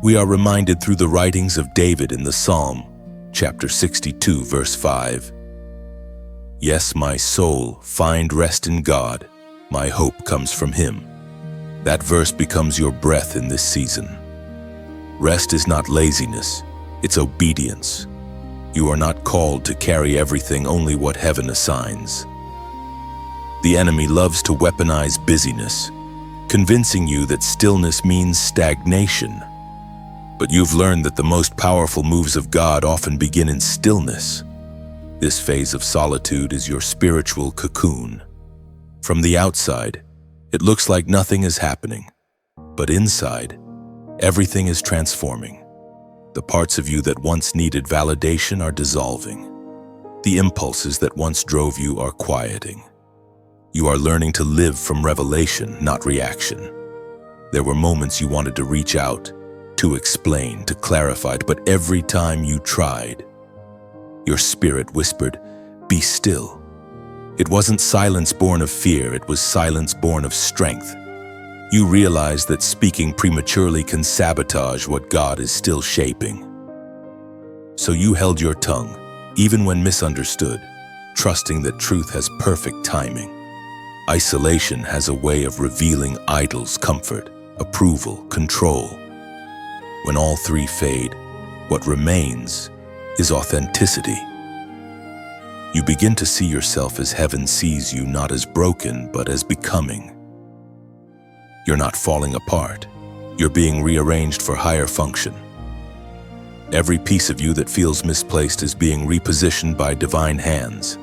We are reminded through the writings of David in the Psalm, chapter 62, verse 5. Yes, my soul, find rest in God. My hope comes from Him. That verse becomes your breath in this season. Rest is not laziness, it's obedience. You are not called to carry everything, only what heaven assigns. The enemy loves to weaponize busyness, convincing you that stillness means stagnation. But you've learned that the most powerful moves of God often begin in stillness. This phase of solitude is your spiritual cocoon. From the outside, it looks like nothing is happening, but inside, everything is transforming. The parts of you that once needed validation are dissolving. The impulses that once drove you are quieting. You are learning to live from revelation, not reaction. There were moments you wanted to reach out, to explain, to clarify, but every time you tried, your spirit whispered, "Be still." It wasn't silence born of fear, it was silence born of strength. You realized that speaking prematurely can sabotage what God is still shaping. So you held your tongue, even when misunderstood, trusting that truth has perfect timing. Isolation has a way of revealing idols, comfort, approval, control. When all three fade, what remains is authenticity. You begin to see yourself as heaven sees you, not as broken, but as becoming. You're not falling apart. You're being rearranged for higher function. Every piece of you that feels misplaced is being repositioned by divine hands.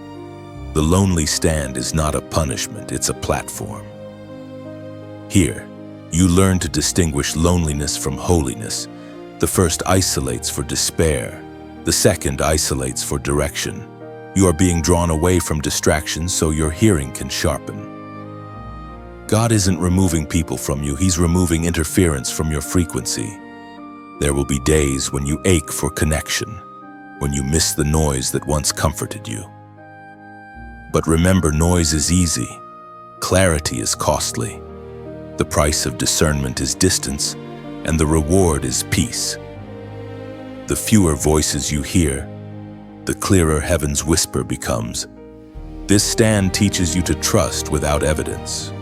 The lonely stand is not a punishment, it's a platform. Here, you learn to distinguish loneliness from holiness. The first isolates for despair. The second isolates for direction. You are being drawn away from distractions so your hearing can sharpen. God isn't removing people from you, He's removing interference from your frequency. There will be days when you ache for connection, when you miss the noise that once comforted you. But remember, noise is easy, clarity is costly. The price of discernment is distance, and the reward is peace. The fewer voices you hear, the clearer heaven's whisper becomes. This stand teaches you to trust without evidence.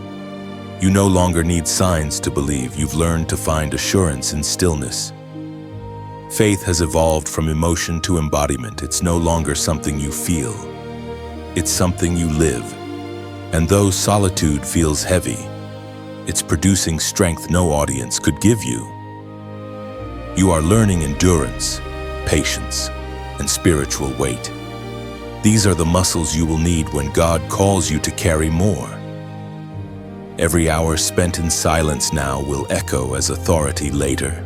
You no longer need signs to believe, you've learned to find assurance in stillness. Faith has evolved from emotion to embodiment. It's no longer something you feel. It's something you live. And though solitude feels heavy, it's producing strength no audience could give you. You are learning endurance, patience, and spiritual weight. These are the muscles you will need when God calls you to carry more. Every hour spent in silence now will echo as authority later.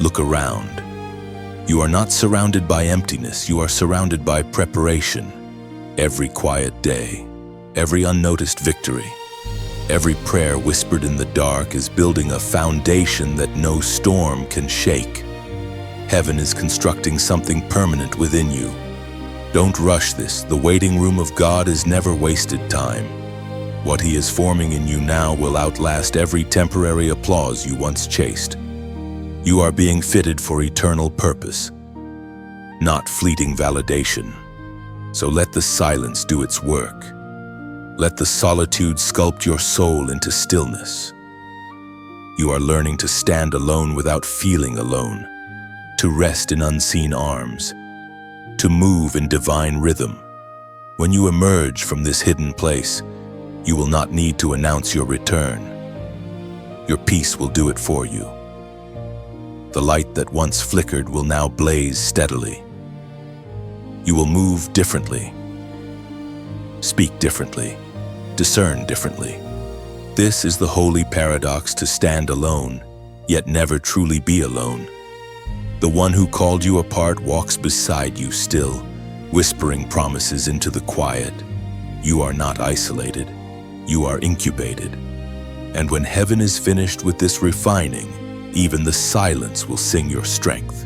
Look around. You are not surrounded by emptiness, you are surrounded by preparation. Every quiet day, every unnoticed victory, every prayer whispered in the dark is building a foundation that no storm can shake. Heaven is constructing something permanent within you. Don't rush this. The waiting room of God is never wasted time. What He is forming in you now will outlast every temporary applause you once chased. You are being fitted for eternal purpose, not fleeting validation. So let the silence do its work. Let the solitude sculpt your soul into stillness. You are learning to stand alone without feeling alone, to rest in unseen arms, to move in divine rhythm. When you emerge from this hidden place, you will not need to announce your return. Your peace will do it for you. The light that once flickered will now blaze steadily. You will move differently, speak differently, discern differently. This is the holy paradox: to stand alone, yet never truly be alone. The one who called you apart walks beside you still, whispering promises into the quiet. You are not isolated. You are incubated. And when heaven is finished with this refining, even the silence will sing your strength.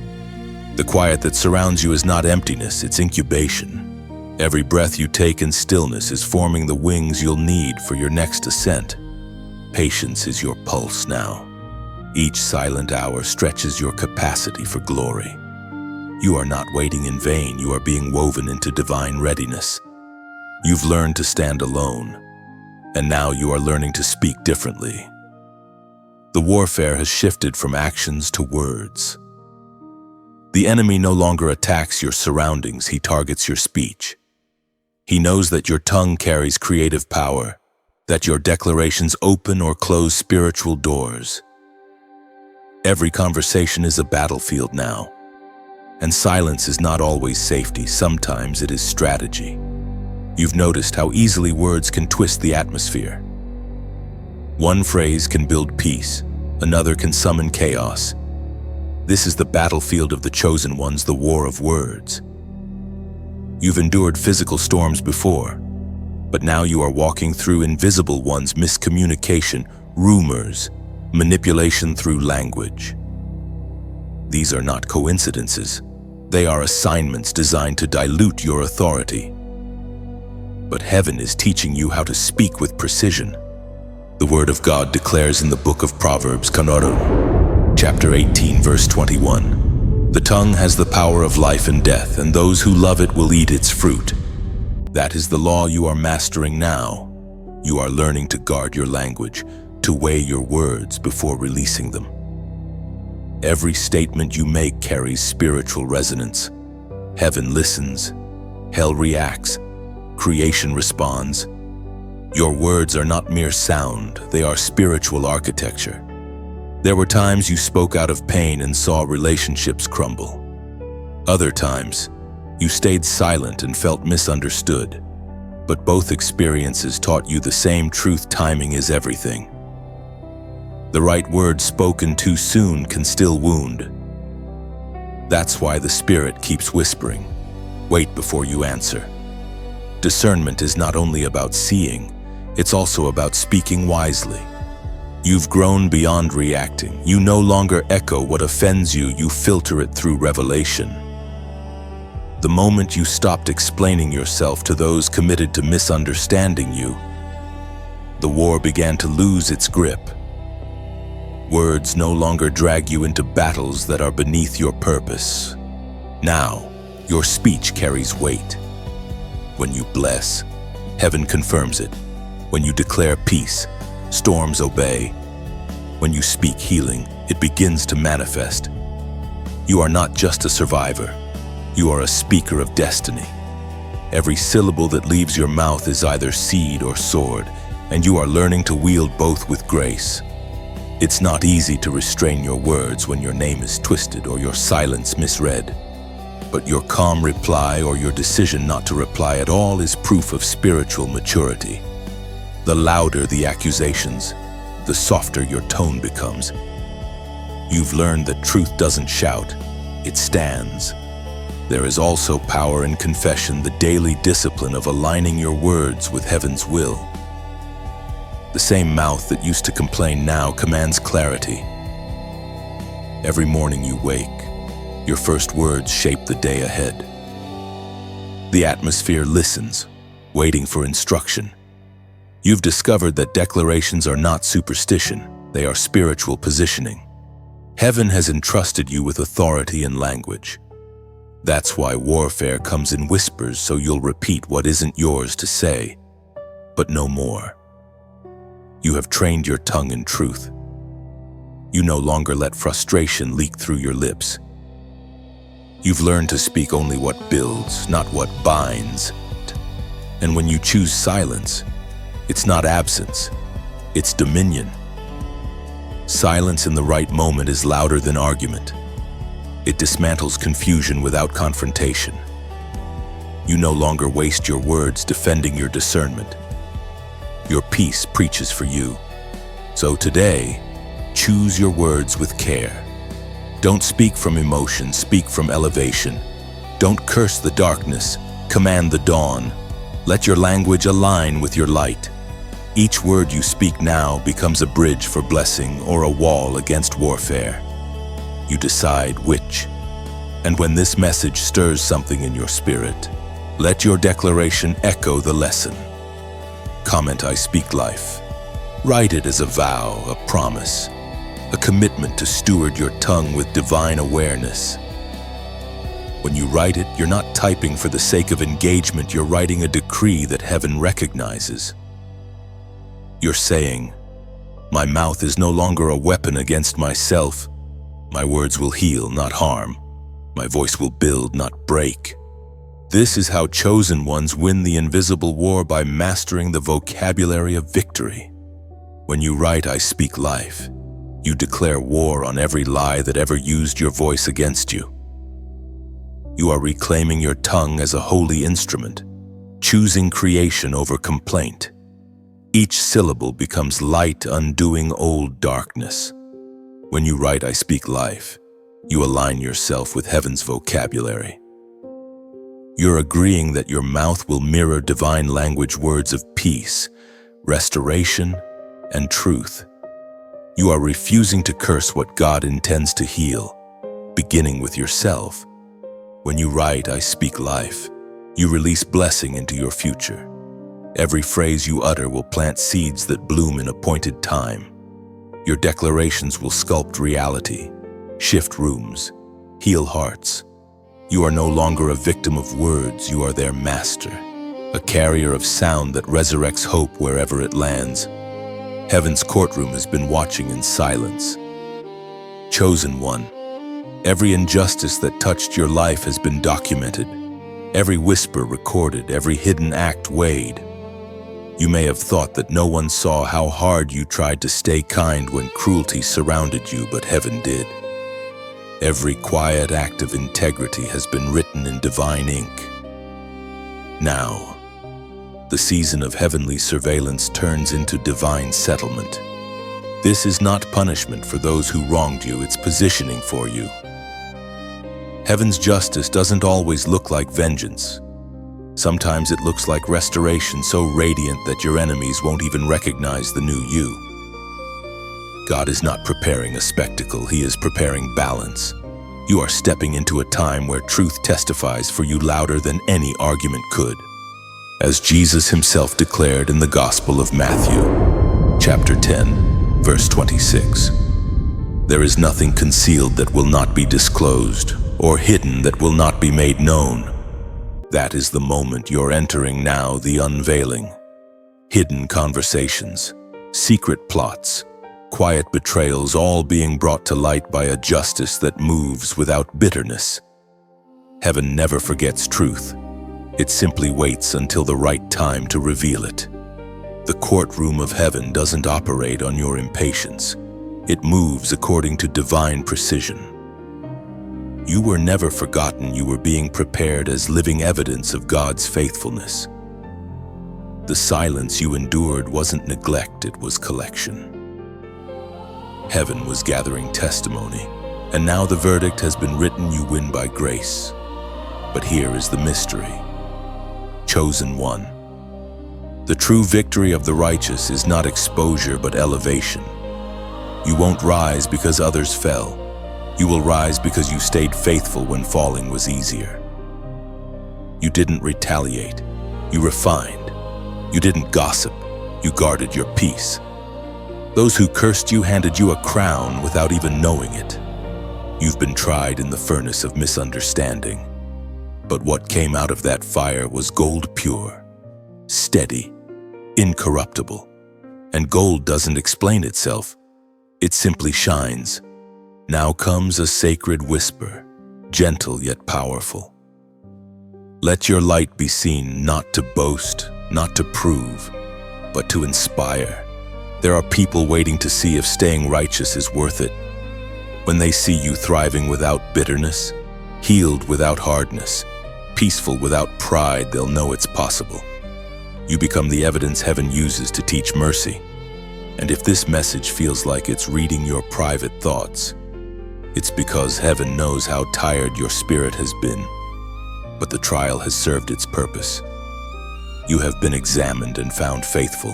The quiet that surrounds you is not emptiness, it's incubation. Every breath you take in stillness is forming the wings you'll need for your next ascent. Patience is your pulse now. Each silent hour stretches your capacity for glory. You are not waiting in vain, you are being woven into divine readiness. You've learned to stand alone, and now you are learning to speak differently. The warfare has shifted from actions to words. The enemy no longer attacks your surroundings, he targets your speech. He knows that your tongue carries creative power, that your declarations open or close spiritual doors. Every conversation is a battlefield now, and silence is not always safety, sometimes it is strategy. You've noticed how easily words can twist the atmosphere. One phrase can build peace, another can summon chaos. This is the battlefield of the chosen ones, the war of words. You've endured physical storms before, but now you are walking through invisible ones: miscommunication, rumors, manipulation through language. These are not coincidences. They are assignments designed to dilute your authority. But heaven is teaching you how to speak with precision. The Word of God declares in the book of Proverbs, chapter 18, verse 21, "The tongue has the power of life and death, and those who love it will eat its fruit." That is the law you are mastering now. You are learning to guard your language, to weigh your words before releasing them. Every statement you make carries spiritual resonance. Heaven listens, hell reacts, creation responds. Your words are not mere sound, they are spiritual architecture. There were times you spoke out of pain and saw relationships crumble. Other times, you stayed silent and felt misunderstood. But both experiences taught you the same truth: timing is everything. The right word spoken too soon can still wound. That's why the Spirit keeps whispering, wait before you answer. Discernment is not only about seeing, it's also about speaking wisely. You've grown beyond reacting. You no longer echo what offends you, you filter it through revelation. The moment you stopped explaining yourself to those committed to misunderstanding you, the war began to lose its grip. Words no longer drag you into battles that are beneath your purpose. Now, your speech carries weight. When you bless, heaven confirms it. When you declare peace, storms obey. When you speak healing, it begins to manifest. You are not just a survivor. You are a speaker of destiny. Every syllable that leaves your mouth is either seed or sword, and you are learning to wield both with grace. It's not easy to restrain your words when your name is twisted or your silence misread. But your calm reply or your decision not to reply at all is proof of spiritual maturity. The louder the accusations, the softer your tone becomes. You've learned that truth doesn't shout, it stands. There is also power in confession, the daily discipline of aligning your words with heaven's will. The same mouth that used to complain now commands clarity. Every morning you wake, your first words shape the day ahead. The atmosphere listens, waiting for instruction. You've discovered that declarations are not superstition, they are spiritual positioning. Heaven has entrusted you with authority and language. That's why warfare comes in whispers, so you'll repeat what isn't yours to say, but no more. You have trained your tongue in truth. You no longer let frustration leak through your lips. You've learned to speak only what builds, not what binds. And when you choose silence, it's not absence, it's dominion. Silence in the right moment is louder than argument. It dismantles confusion without confrontation. You no longer waste your words defending your discernment. Your peace preaches for you. So today, choose your words with care. Don't speak from emotion, speak from elevation. Don't curse the darkness, command the dawn. Let your language align with your light. Each word you speak now becomes a bridge for blessing or a wall against warfare. You decide which. And when this message stirs something in your spirit, let your declaration echo the lesson. Comment, "I speak life." Write it as a vow, a promise, a commitment to steward your tongue with divine awareness. When you write it, you're not typing for the sake of engagement, you're writing a decree that heaven recognizes. You're saying, "My mouth is no longer a weapon against myself. My words will heal, not harm. My voice will build, not break." This is how chosen ones win the invisible war, by mastering the vocabulary of victory. When you write, "I speak life," you declare war on every lie that ever used your voice against you. You are reclaiming your tongue as a holy instrument, choosing creation over complaint. Each syllable becomes light, undoing old darkness. When you write, "I speak life," you align yourself with heaven's vocabulary. You're agreeing that your mouth will mirror divine language, words of peace, restoration, and truth. You are refusing to curse what God intends to heal, beginning with yourself. When you write, "I speak life," you release blessing into your future. Every phrase you utter will plant seeds that bloom in appointed time. Your declarations will sculpt reality, shift rooms, heal hearts. You are no longer a victim of words, you are their master, a carrier of sound that resurrects hope wherever it lands. Heaven's courtroom has been watching in silence. Chosen one, every injustice that touched your life has been documented, every whisper recorded, every hidden act weighed. You may have thought that no one saw how hard you tried to stay kind when cruelty surrounded you, but heaven did. Every quiet act of integrity has been written in divine ink. Now, the season of heavenly surveillance turns into divine settlement. This is not punishment for those who wronged you, it's positioning for you. Heaven's justice doesn't always look like vengeance. Sometimes it looks like restoration so radiant that your enemies won't even recognize the new you. God is not preparing a spectacle, He is preparing balance. You are stepping into a time where truth testifies for you louder than any argument could. As Jesus Himself declared in the Gospel of Matthew, chapter 10, verse 26, "There is nothing concealed that will not be disclosed, or hidden that will not be made known." That is the moment you're entering now, the unveiling. Hidden conversations, secret plots, quiet betrayals, all being brought to light by a justice that moves without bitterness. Heaven never forgets truth. It simply waits until the right time to reveal it. The courtroom of heaven doesn't operate on your impatience. It moves according to divine precision. You were never forgotten, you were being prepared as living evidence of God's faithfulness. The silence you endured wasn't neglect, it was collection. Heaven was gathering testimony, and now the verdict has been written, you win by grace. But here is the mystery. Chosen one. The true victory of the righteous is not exposure but elevation. You won't rise because others fell. You will rise because you stayed faithful when falling was easier. You didn't retaliate. You refined. You didn't gossip. You guarded your peace. Those who cursed you handed you a crown without even knowing it. You've been tried in the furnace of misunderstanding. But what came out of that fire was gold pure, steady, incorruptible. And gold doesn't explain itself. It simply shines. Now comes a sacred whisper, gentle yet powerful. Let your light be seen, not to boast, not to prove, but to inspire. There are people waiting to see if staying righteous is worth it. When they see you thriving without bitterness, healed without hardness, peaceful without pride, they'll know it's possible. You become the evidence heaven uses to teach mercy. And if this message feels like it's reading your private thoughts, It's because heaven knows how tired your spirit has been, but the trial has served its purpose. You have been examined and found faithful.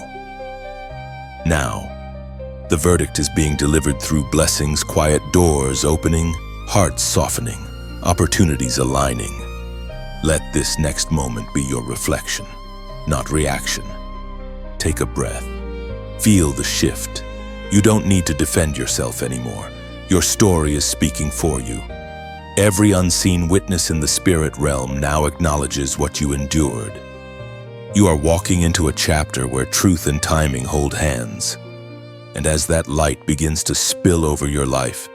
Now, the verdict is being delivered through blessings, quiet doors opening, hearts softening, opportunities aligning. Let this next moment be your reflection, not reaction. Take a breath. Feel the shift. You don't need to defend yourself anymore. Your story is speaking for you. Every unseen witness in the spirit realm now acknowledges what you endured. You are walking into a chapter where truth and timing hold hands. And as that light begins to spill over your life,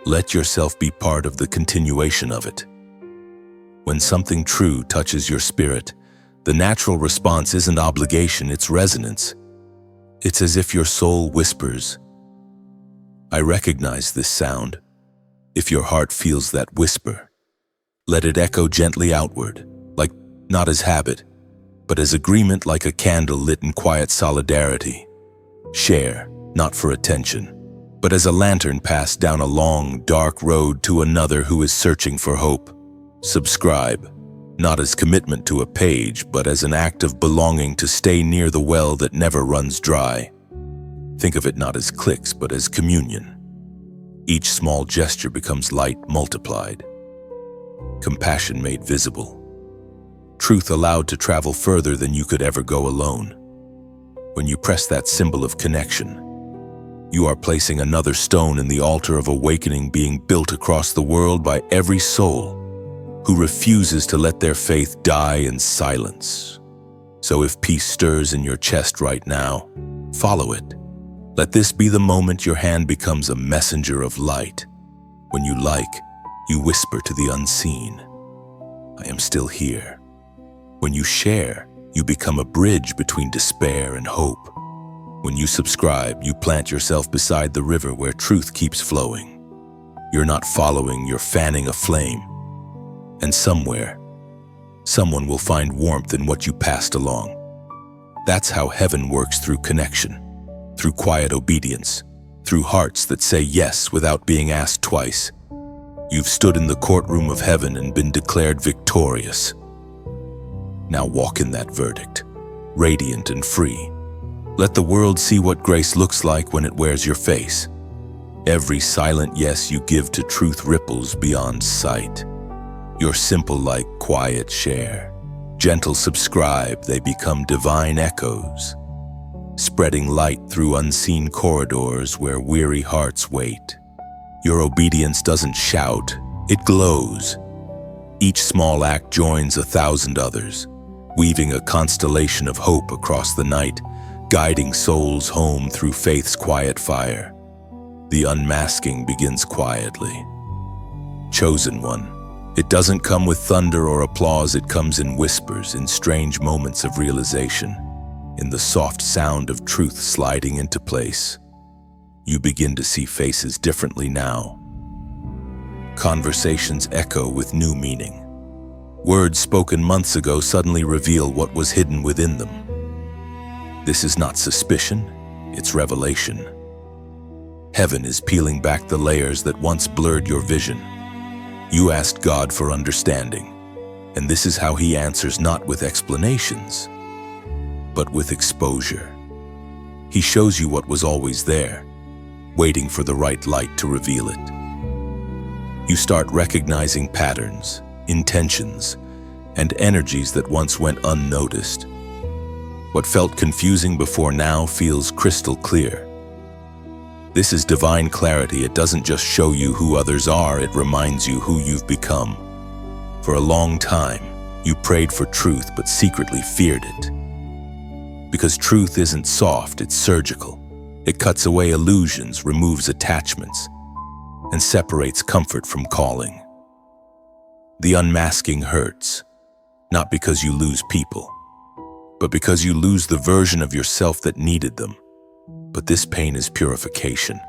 let yourself be part of the continuation of it. When something true touches your spirit, the natural response isn't obligation, it's resonance. It's as if your soul whispers, "I recognize this sound." If your heart feels that whisper, let it echo gently outward, like not as habit, but as agreement, like a candle lit in quiet solidarity. Share, not for attention, but as a lantern passed down a long, dark road to another who is searching for hope. Subscribe, not as commitment to a page, but as an act of belonging to stay near the well that never runs dry. Think of it not as clicks, but as communion. Each small gesture becomes light multiplied, compassion made visible, truth allowed to travel further than you could ever go alone. When you press that symbol of connection, you are placing another stone in the altar of awakening being built across the world by every soul who refuses to let their faith die in silence. So if peace stirs in your chest right now, follow it. Let this be the moment your hand becomes a messenger of light. When you you whisper to the unseen, "I am still here." When you share, you become a bridge between despair and hope. When you subscribe, you plant yourself beside the river where truth keeps flowing. You're not following, you're fanning a flame. And somewhere, someone will find warmth in what you passed along. That's how heaven works, through connection, through quiet obedience, through hearts that say yes without being asked twice. You've stood in the courtroom of heaven and been declared victorious. Now walk in that verdict, radiant and free. Let the world see what grace looks like when it wears your face. Every silent yes you give to truth ripples beyond sight. Your simple like quiet share, gentle subscribe, they become divine echoes, spreading light through unseen corridors where weary hearts wait. Your obedience doesn't shout, it glows. Each small act joins 1,000 others, weaving a constellation of hope across the night, guiding souls home through faith's quiet fire. The unmasking begins quietly. Chosen one, it doesn't come with thunder or applause, it comes in whispers, in strange moments of realization, in the soft sound of truth sliding into place. You begin to see faces differently now. Conversations echo with new meaning. Words spoken months ago suddenly reveal what was hidden within them. This is not suspicion, it's revelation. Heaven is peeling back the layers that once blurred your vision. You asked God for understanding, and this is how He answers, not with explanations, but with exposure. He shows you what was always there, waiting for the right light to reveal it. You start recognizing patterns, intentions, and energies that once went unnoticed. What felt confusing before now feels crystal clear. This is divine clarity. It doesn't just show you who others are, it reminds you who you've become. For a long time, you prayed for truth but secretly feared it. Because truth isn't soft, it's surgical. It cuts away illusions, removes attachments, and separates comfort from calling. The unmasking hurts, not because you lose people, but because you lose the version of yourself that needed them. But this pain is purification.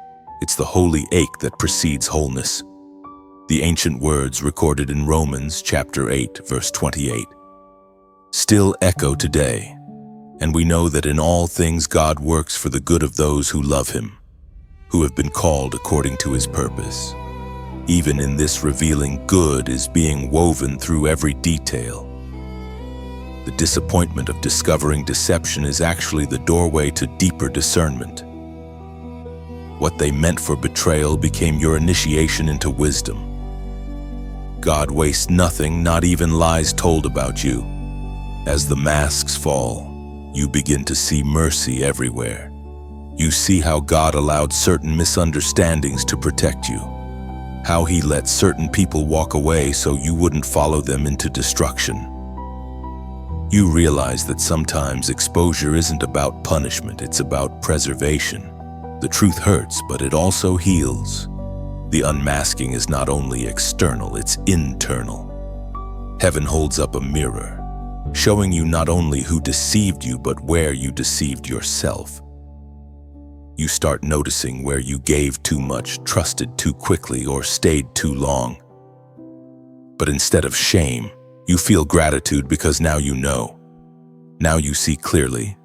It's the holy ache that precedes wholeness. The ancient words recorded in Romans chapter 8, verse 28, still echo today, and we know that in all things God works for the good of those who love Him, who have been called according to His purpose. Even in this revealing, good is being woven through every detail. The disappointment of discovering deception is actually the doorway to deeper discernment. What they meant for betrayal became your initiation into wisdom. God wastes nothing, not even lies told about you. As the masks fall, you begin to see mercy everywhere. You see how God allowed certain misunderstandings to protect you, how He let certain people walk away so you wouldn't follow them into destruction. You realize that sometimes exposure isn't about punishment, it's about preservation. The truth hurts, but it also heals. The unmasking is not only external, it's internal. Heaven holds up a mirror, showing you not only who deceived you, but where you deceived yourself. You start noticing where you gave too much, trusted too quickly, or stayed too long. But instead of shame, you feel gratitude because now you know. Now you see clearly.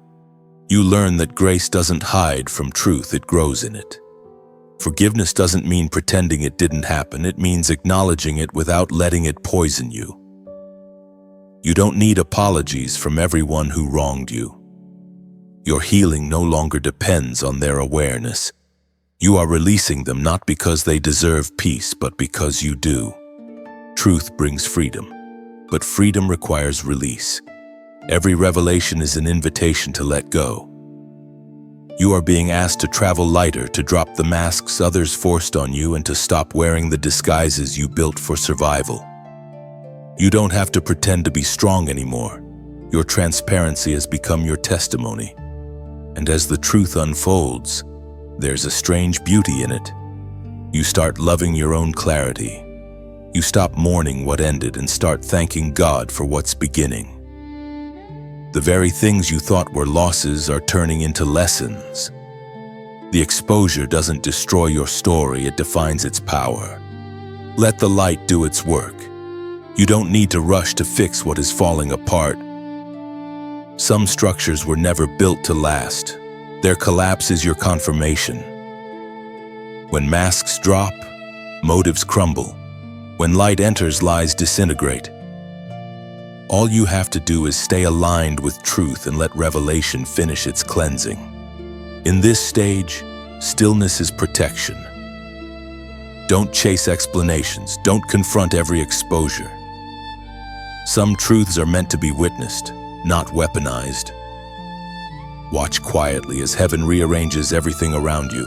You learn that grace doesn't hide from truth, it grows in it. Forgiveness doesn't mean pretending it didn't happen, it means acknowledging it without letting it poison you. You don't need apologies from everyone who wronged you. Your healing no longer depends on their awareness. You are releasing them not because they deserve peace, but because you do. Truth brings freedom, but freedom requires release. Every revelation is an invitation to let go. You are being asked to travel lighter, to drop the masks others forced on you, and to stop wearing the disguises you built for survival. You don't have to pretend to be strong anymore. Your transparency has become your testimony. And as the truth unfolds, there's a strange beauty in it. You start loving your own clarity. You stop mourning what ended and start thanking God for what's beginning. The very things you thought were losses are turning into lessons. The exposure doesn't destroy your story, it defines its power. Let the light do its work. You don't need to rush to fix what is falling apart. Some structures were never built to last. Their collapse is your confirmation. When masks drop, motives crumble. When light enters, lies disintegrate. All you have to do is stay aligned with truth and let revelation finish its cleansing. In this stage, stillness is protection. Don't chase explanations. Don't confront every exposure. Some truths are meant to be witnessed, not weaponized. Watch quietly as heaven rearranges everything around you.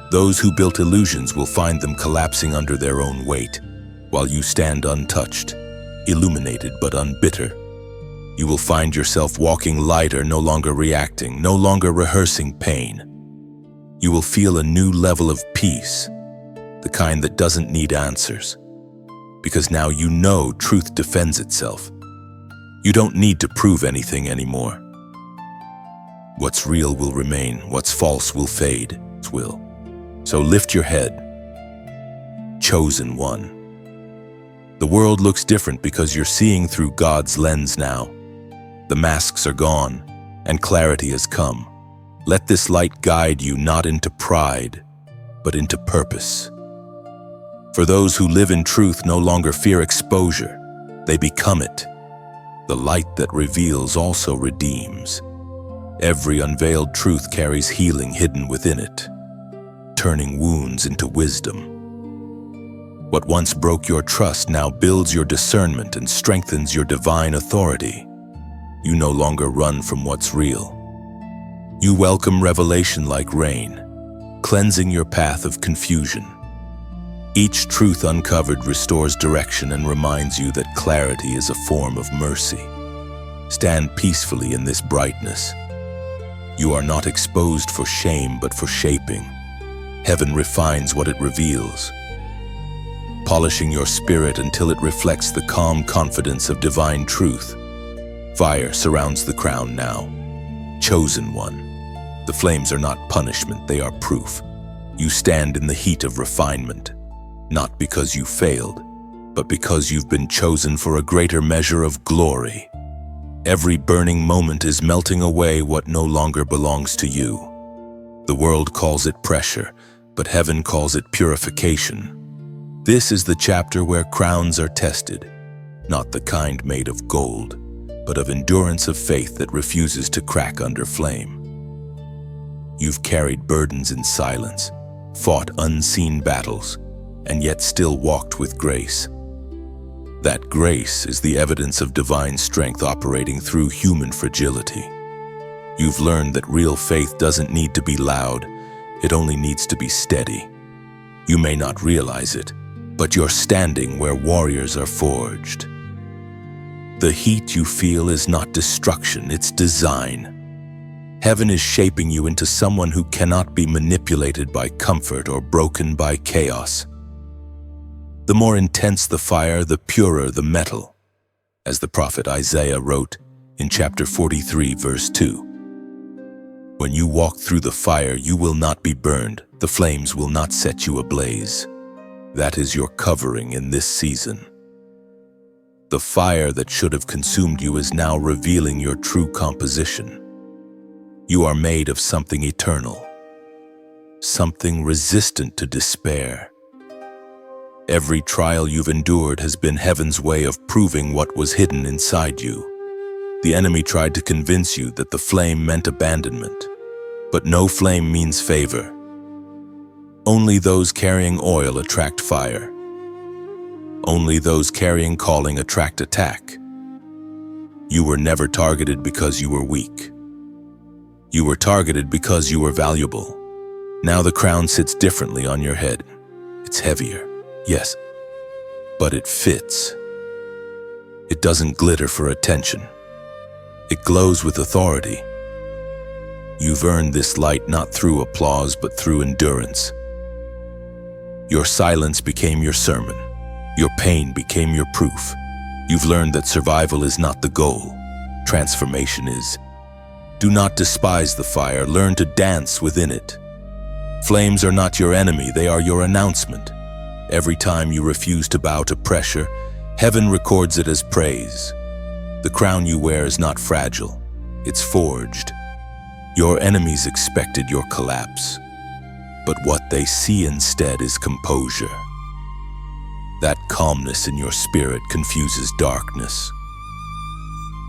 Those who built illusions will find them collapsing under their own weight, while you stand untouched, illuminated but unbitter. You will find yourself walking lighter, no longer reacting, no longer rehearsing pain. You will feel a new level of peace, the kind that doesn't need answers. Because now you know truth defends itself. You don't need to prove anything anymore. What's real will remain, what's false will fade, it will. So lift your head. Chosen one. The world looks different because you're seeing through God's lens now. The masks are gone, and clarity has come. Let this light guide you not into pride, but into purpose. For those who live in truth no longer fear exposure, they become it. The light that reveals also redeems. Every unveiled truth carries healing hidden within it, turning wounds into wisdom. What once broke your trust now builds your discernment and strengthens your divine authority. You no longer run from what's real. You welcome revelation like rain, cleansing your path of confusion. Each truth uncovered restores direction and reminds you that clarity is a form of mercy. Stand peacefully in this brightness. You are not exposed for shame, but for shaping. Heaven refines what it reveals, polishing your spirit until it reflects the calm confidence of divine truth. Fire surrounds the crown now. Chosen one. The flames are not punishment, they are proof. You stand in the heat of refinement, not because you failed, but because you've been chosen for a greater measure of glory. Every burning moment is melting away what no longer belongs to you. The world calls it pressure, but heaven calls it purification. This is the chapter where crowns are tested, not the kind made of gold, but of endurance of faith that refuses to crack under flame. You've carried burdens in silence, fought unseen battles, and yet still walked with grace. That grace is the evidence of divine strength operating through human fragility. You've learned that real faith doesn't need to be loud, it only needs to be steady. You may not realize it, but you're standing where warriors are forged. The heat you feel is not destruction, it's design. Heaven is shaping you into someone who cannot be manipulated by comfort or broken by chaos. The more intense the fire, the purer the metal, as the prophet Isaiah wrote in chapter 43, verse 2. When you walk through the fire, you will not be burned. The flames will not set you ablaze. That is your covering in this season. The fire that should have consumed you is now revealing your true composition. You are made of something eternal, something resistant to despair. Every trial you've endured has been heaven's way of proving what was hidden inside you. The enemy tried to convince you that the flame meant abandonment, but no flame means favor. Only those carrying oil attract fire. Only those carrying calling attract attack. You were never targeted because you were weak. You were targeted because you were valuable. Now the crown sits differently on your head. It's heavier, yes, but it fits. It doesn't glitter for attention. It glows with authority. You've earned this light not through applause, but through endurance. Your silence became your sermon. Your pain became your proof. You've learned that survival is not the goal. Transformation is. Do not despise the fire. Learn to dance within it. Flames are not your enemy. They are your announcement. Every time you refuse to bow to pressure, heaven records it as praise. The crown you wear is not fragile. It's forged. Your enemies expected your collapse, but what they see instead is composure. That calmness in your spirit confuses darkness.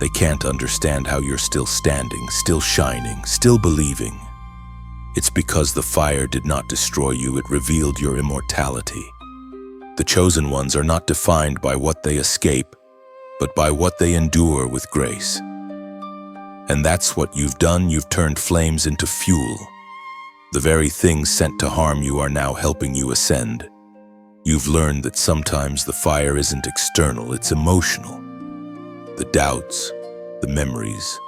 They can't understand how you're still standing, still shining, still believing. It's because the fire did not destroy you, it revealed your immortality. The chosen ones are not defined by what they escape, but by what they endure with grace. And that's what you've done. You've turned flames into fuel. The very things sent to harm you are now helping you ascend. You've learned that sometimes the fire isn't external, it's emotional. The doubts, the memories,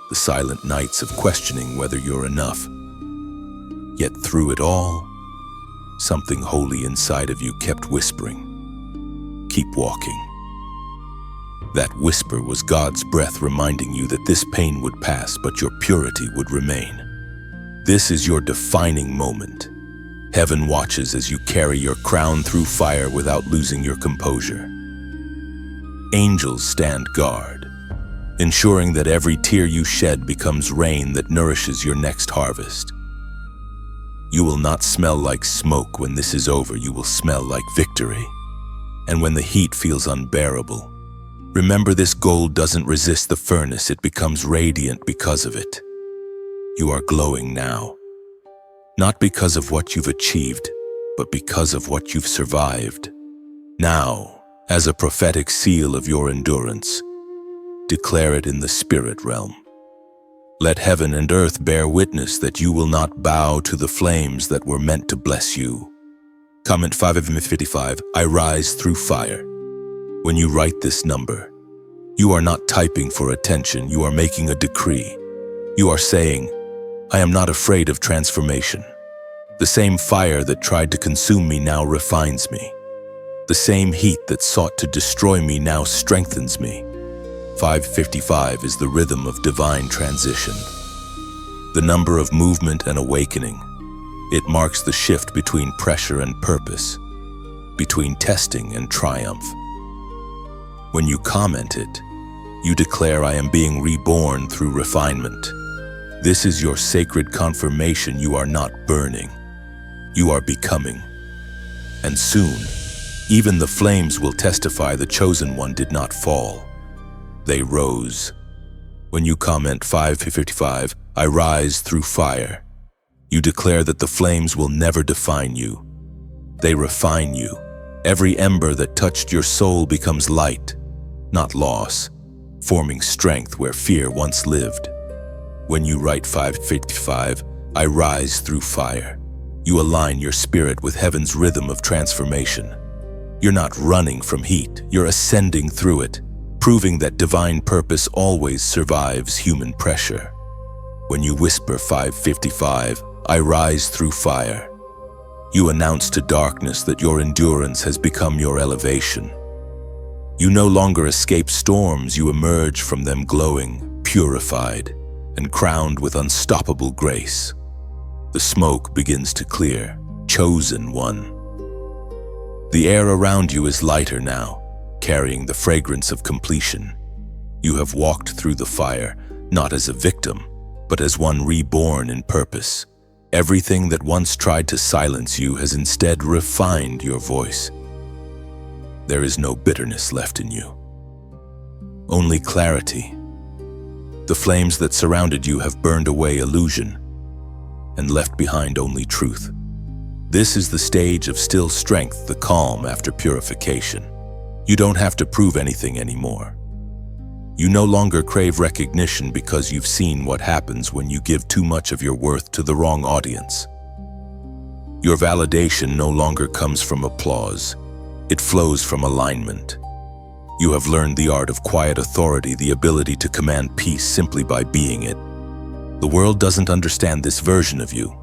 the silent nights of questioning whether you're enough. Yet through it all, something holy inside of you kept whispering, "Keep walking." That whisper was God's breath reminding you that this pain would pass, but your purity would remain. This is your defining moment. Heaven watches as you carry your crown through fire without losing your composure. Angels stand guard, ensuring that every tear you shed becomes rain that nourishes your next harvest. You will not smell like smoke when this is over. You will smell like victory. And when the heat feels unbearable, remember, this gold doesn't resist the furnace. It becomes radiant because of it. You are glowing now, not because of what you've achieved, but because of what you've survived. Now, as a prophetic seal of your endurance, declare it in the spirit realm. Let heaven and earth bear witness that you will not bow to the flames that were meant to bless you. Comment 5 of 55, I rise through fire. When you write this number, you are not typing for attention, you are making a decree. You are saying, I am not afraid of transformation. The same fire that tried to consume me now refines me. The same heat that sought to destroy me now strengthens me. 555 is the rhythm of divine transition, the number of movement and awakening. It marks the shift between pressure and purpose, between testing and triumph. When you comment it, you declare, I am being reborn through refinement. This is your sacred confirmation. You are not burning. You are becoming. And soon, Even the flames will testify the chosen one did not fall. They rose. When you comment 5:55, I rise through fire, you declare that the flames will never define you. They refine you. Every ember that touched your soul becomes light, not loss, forming strength where fear once lived. When you write 5:55, I rise through fire, you align your spirit with heaven's rhythm of transformation. You're not running from heat, you're ascending through it, proving that divine purpose always survives human pressure. When you whisper 5:55, I rise through fire, you announce to darkness that your endurance has become your elevation. You no longer escape storms, you emerge from them glowing, purified, and crowned with unstoppable grace. The smoke begins to clear, chosen one. The air around you is lighter now, carrying the fragrance of completion. You have walked through the fire, not as a victim, but as one reborn in purpose. Everything that once tried to silence you has instead refined your voice. There is no bitterness left in you, only clarity. The flames that surrounded you have burned away illusion and left behind only truth. This is the stage of still strength, the calm after purification. You don't have to prove anything anymore. You no longer crave recognition because you've seen what happens when you give too much of your worth to the wrong audience. Your validation no longer comes from applause. It flows from alignment. You have learned the art of quiet authority, the ability to command peace simply by being it. The world doesn't understand this version of you.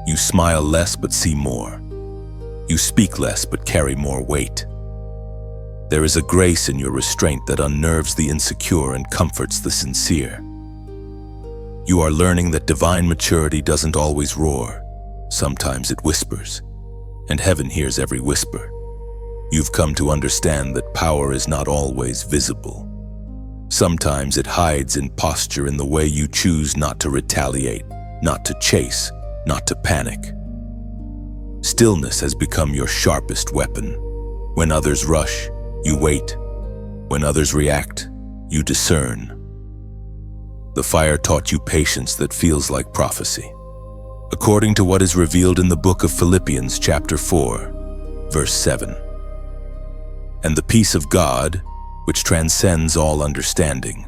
You smile less but see more. You speak less but carry more weight. There is a grace in your restraint that unnerves the insecure and comforts the sincere. You are learning that divine maturity doesn't always roar. Sometimes it whispers, and heaven hears every whisper. You've come to understand that power is not always visible. Sometimes it hides in posture, in the way you choose not to retaliate, not to chase, not to panic. Stillness has become your sharpest weapon. When others rush, you wait. When others react, you discern. The fire taught you patience that feels like prophecy. According to what is revealed in the book of Philippians chapter 4, verse 7. And the peace of God, which transcends all understanding,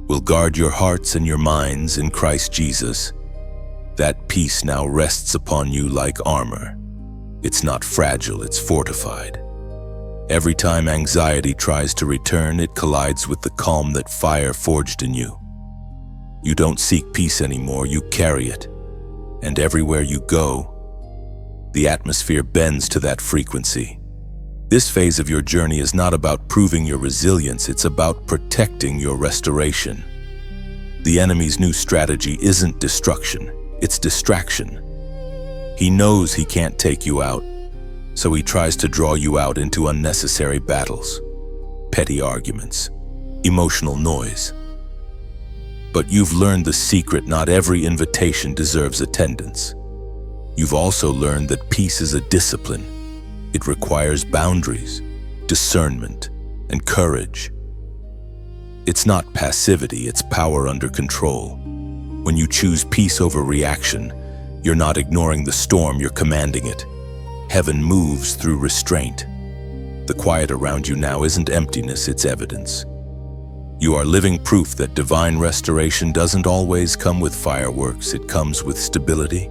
will guard your hearts and your minds in Christ Jesus. That peace now rests upon you like armor. It's not fragile, it's fortified. Every time anxiety tries to return, it collides with the calm that fire forged in you. You don't seek peace anymore, you carry it. And everywhere you go, the atmosphere bends to that frequency. This phase of your journey is not about proving your resilience, it's about protecting your restoration. The enemy's new strategy isn't destruction, it's distraction. He knows he can't take you out, so he tries to draw you out into unnecessary battles, petty arguments, emotional noise. But you've learned the secret: not every invitation deserves attendance. You've also learned that peace is a discipline. It requires boundaries, discernment, and courage. It's not passivity, it's power under control. When you choose peace over reaction, you're not ignoring the storm, you're commanding it. Heaven moves through restraint. The quiet around you now isn't emptiness, it's evidence. You are living proof that divine restoration doesn't always come with fireworks, it comes with stability.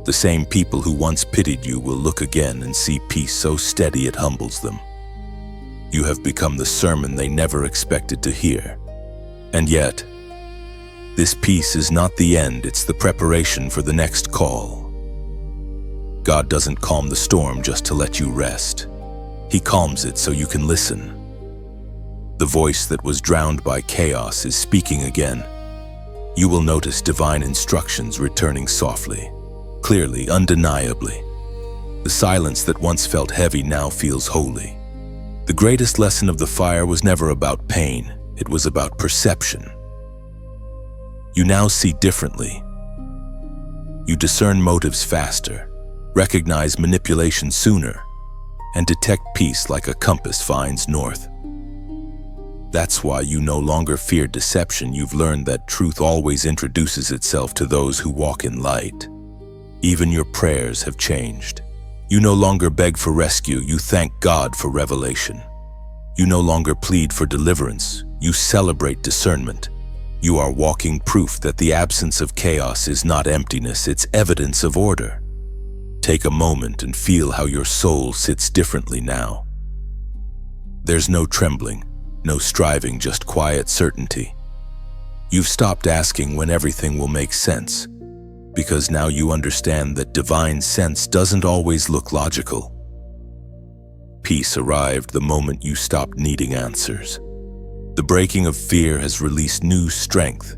The same people who once pitied you will look again and see peace so steady it humbles them. You have become the sermon they never expected to hear. And yet, this peace is not the end, it's the preparation for the next call. God doesn't calm the storm just to let you rest. He calms it so you can listen. The voice that was drowned by chaos is speaking again. You will notice divine instructions returning softly, clearly, undeniably. The silence that once felt heavy now feels holy. The greatest lesson of the fire was never about pain, it was about perception. You now see differently. You discern motives faster, recognize manipulation sooner, and detect peace like a compass finds north. That's why you no longer fear deception. You've learned that truth always introduces itself to those who walk in light. Even your prayers have changed. You no longer beg for rescue, you thank God for revelation. You no longer plead for deliverance, you celebrate discernment. You are walking proof that the absence of chaos is not emptiness, it's evidence of order. Take a moment and feel how your soul sits differently now. There's no trembling, no striving, just quiet certainty. You've stopped asking when everything will make sense, because now you understand that divine sense doesn't always look logical. Peace arrived the moment you stopped needing answers. The breaking of fear has released new strength.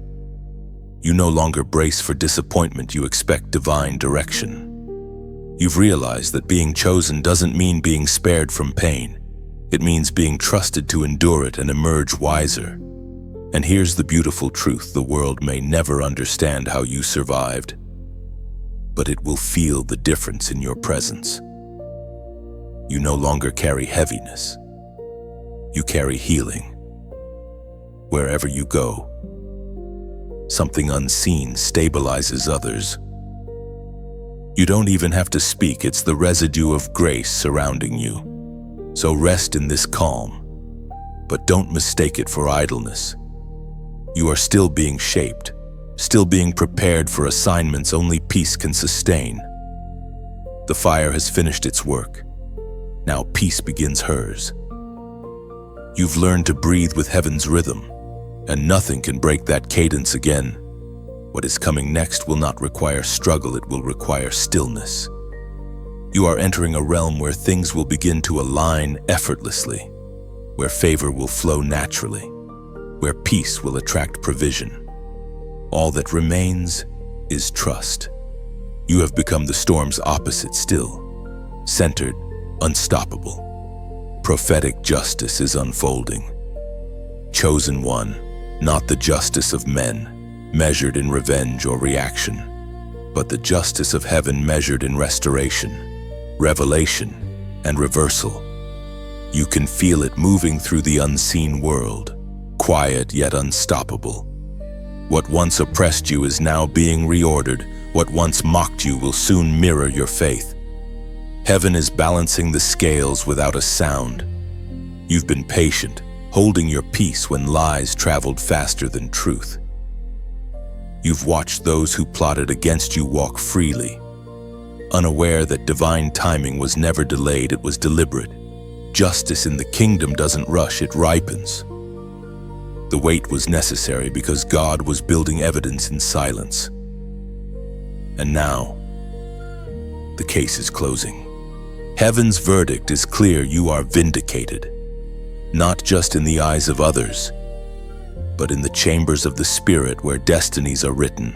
You no longer brace for disappointment, you expect divine direction. You've realized that being chosen doesn't mean being spared from pain. It means being trusted to endure it and emerge wiser. And here's the beautiful truth: the world may never understand how you survived, but it will feel the difference in your presence. You no longer carry heaviness. You carry healing. Wherever you go, something unseen stabilizes others. You don't even have to speak, it's the residue of grace surrounding you. So rest in this calm, but don't mistake it for idleness. You are still being shaped, still being prepared for assignments only peace can sustain. The fire has finished its work. Now peace begins hers. You've learned to breathe with heaven's rhythm, and nothing can break that cadence again. What is coming next will not require struggle, it will require stillness. You are entering a realm where things will begin to align effortlessly, where favor will flow naturally, where peace will attract provision. All that remains is trust. You have become the storm's opposite, still, centered, unstoppable. Prophetic justice is unfolding. Chosen one, not the justice of men, measured in revenge or reaction, but the justice of heaven measured in restoration, revelation, and reversal. You can feel it moving through the unseen world, quiet yet unstoppable. What once oppressed you is now being reordered. What once mocked you will soon mirror your faith. Heaven is balancing the scales without a sound. You've been patient, holding your peace when lies traveled faster than truth. You've watched those who plotted against you walk freely, unaware that divine timing was never delayed, it was deliberate. Justice in the kingdom doesn't rush, it ripens. The wait was necessary because God was building evidence in silence. And now, the case is closing. Heaven's verdict is clear: you are vindicated, not just in the eyes of others, but in the chambers of the Spirit where destinies are written.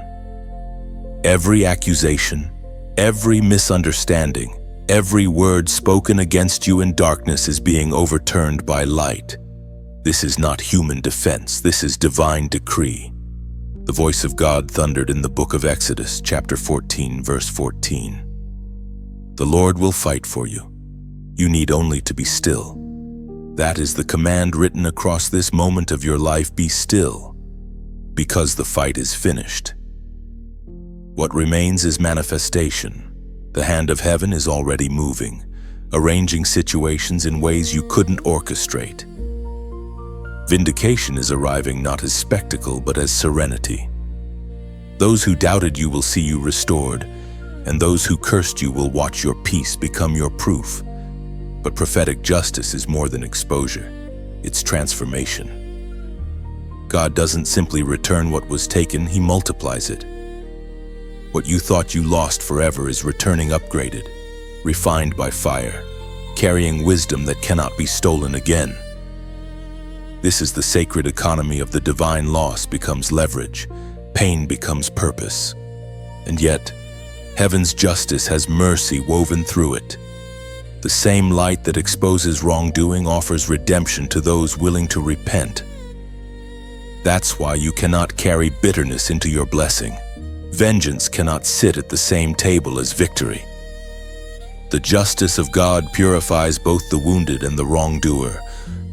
Every accusation, every misunderstanding, every word spoken against you in darkness is being overturned by light. This is not human defense, this is divine decree. The voice of God thundered in the book of Exodus, chapter 14, verse 14. The Lord will fight for you. You need only to be still. That is the command written across this moment of your life: be still, because the fight is finished. What remains is manifestation. The hand of heaven is already moving, arranging situations in ways you couldn't orchestrate. Vindication is arriving not as spectacle, but as serenity. Those who doubted you will see you restored, and those who cursed you will watch your peace become your proof. But prophetic justice is more than exposure, it's transformation. God doesn't simply return what was taken, He multiplies it. What you thought you lost forever is returning upgraded, refined by fire, carrying wisdom that cannot be stolen again. This is the sacred economy of the divine. Loss becomes leverage, pain becomes purpose. And yet, heaven's justice has mercy woven through it. The same light that exposes wrongdoing offers redemption to those willing to repent. That's why you cannot carry bitterness into your blessing. Vengeance cannot sit at the same table as victory. The justice of God purifies both the wounded and the wrongdoer,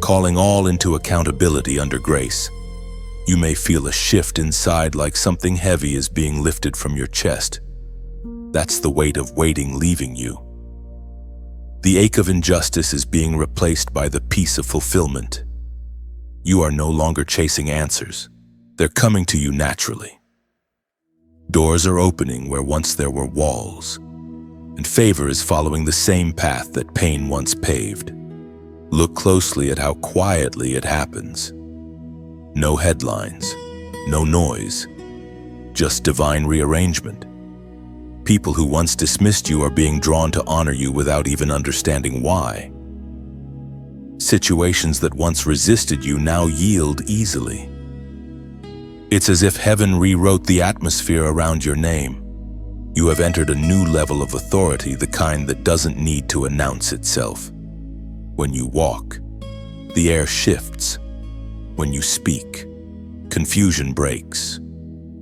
calling all into accountability under grace. You may feel a shift inside, like something heavy is being lifted from your chest. That's the weight of waiting leaving you. The ache of injustice is being replaced by the peace of fulfillment. You are no longer chasing answers. They're coming to you naturally. Doors are opening where once there were walls, and favor is following the same path that pain once paved. Look closely at how quietly it happens. No headlines, no noise, just divine rearrangement. People who once dismissed you are being drawn to honor you without even understanding why. Situations that once resisted you now yield easily. It's as if heaven rewrote the atmosphere around your name. You have entered a new level of authority, the kind that doesn't need to announce itself. When you walk, the air shifts. When you speak, confusion breaks.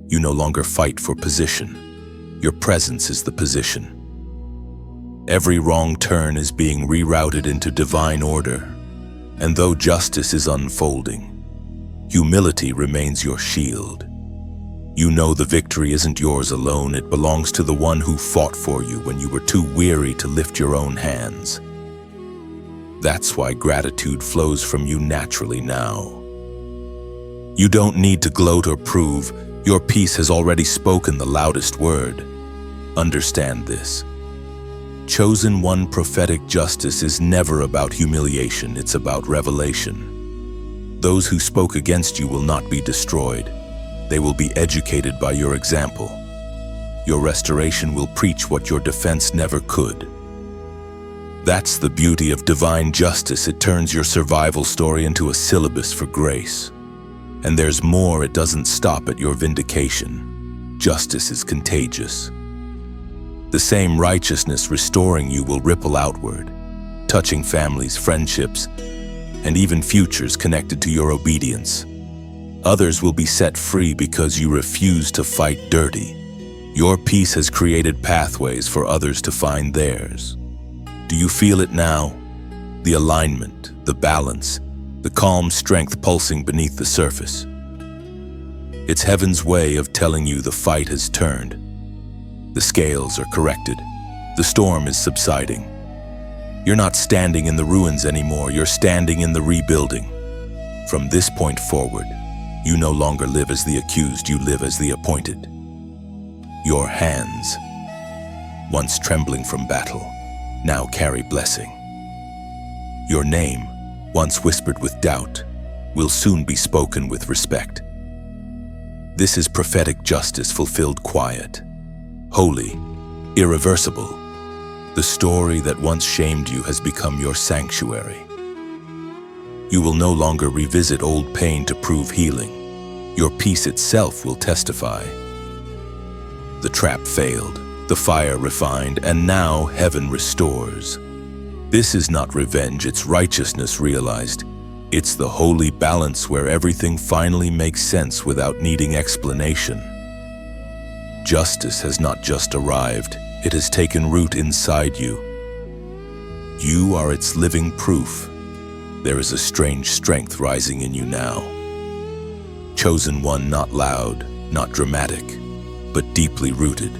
You no longer fight for position. Your presence is the position. Every wrong turn is being rerouted into divine order. And though justice is unfolding, humility remains your shield. You know the victory isn't yours alone. It belongs to the one who fought for you when you were too weary to lift your own hands. That's why gratitude flows from you naturally now. You don't need to gloat or prove. Your peace has already spoken the loudest word. Understand this. Chosen one prophetic justice is never about humiliation, it's about revelation. Those who spoke against you will not be destroyed. They will be educated by your example. Your restoration will preach what your defense never could. That's the beauty of divine justice. It turns your survival story into a syllabus for grace. And there's more. It doesn't stop at your vindication. Justice is contagious. The same righteousness restoring you will ripple outward, touching families, friendships, and even futures connected to your obedience. Others will be set free because you refuse to fight dirty. Your peace has created pathways for others to find theirs. Do you feel it now? The alignment, the balance, the calm strength pulsing beneath the surface. It's heaven's way of telling you the fight has turned. The scales are corrected. The storm is subsiding. You're not standing in the ruins anymore. You're standing in the rebuilding. From this point forward, you no longer live as the accused. You live as the appointed. Your hands, once trembling from battle, now carry blessing. Your name, once whispered with doubt, will soon be spoken with respect. This is prophetic justice fulfilled quiet. Holy, irreversible. The story that once shamed you has become your sanctuary. You will no longer revisit old pain to prove healing. Your peace itself will testify. The trap failed, the fire refined, and now heaven restores. This is not revenge, it's righteousness realized. It's the holy balance where everything finally makes sense without needing explanation. Justice has not just arrived, it has taken root inside you. You are its living proof. There is a strange strength rising in you now. Chosen one, not loud, not dramatic, but deeply rooted.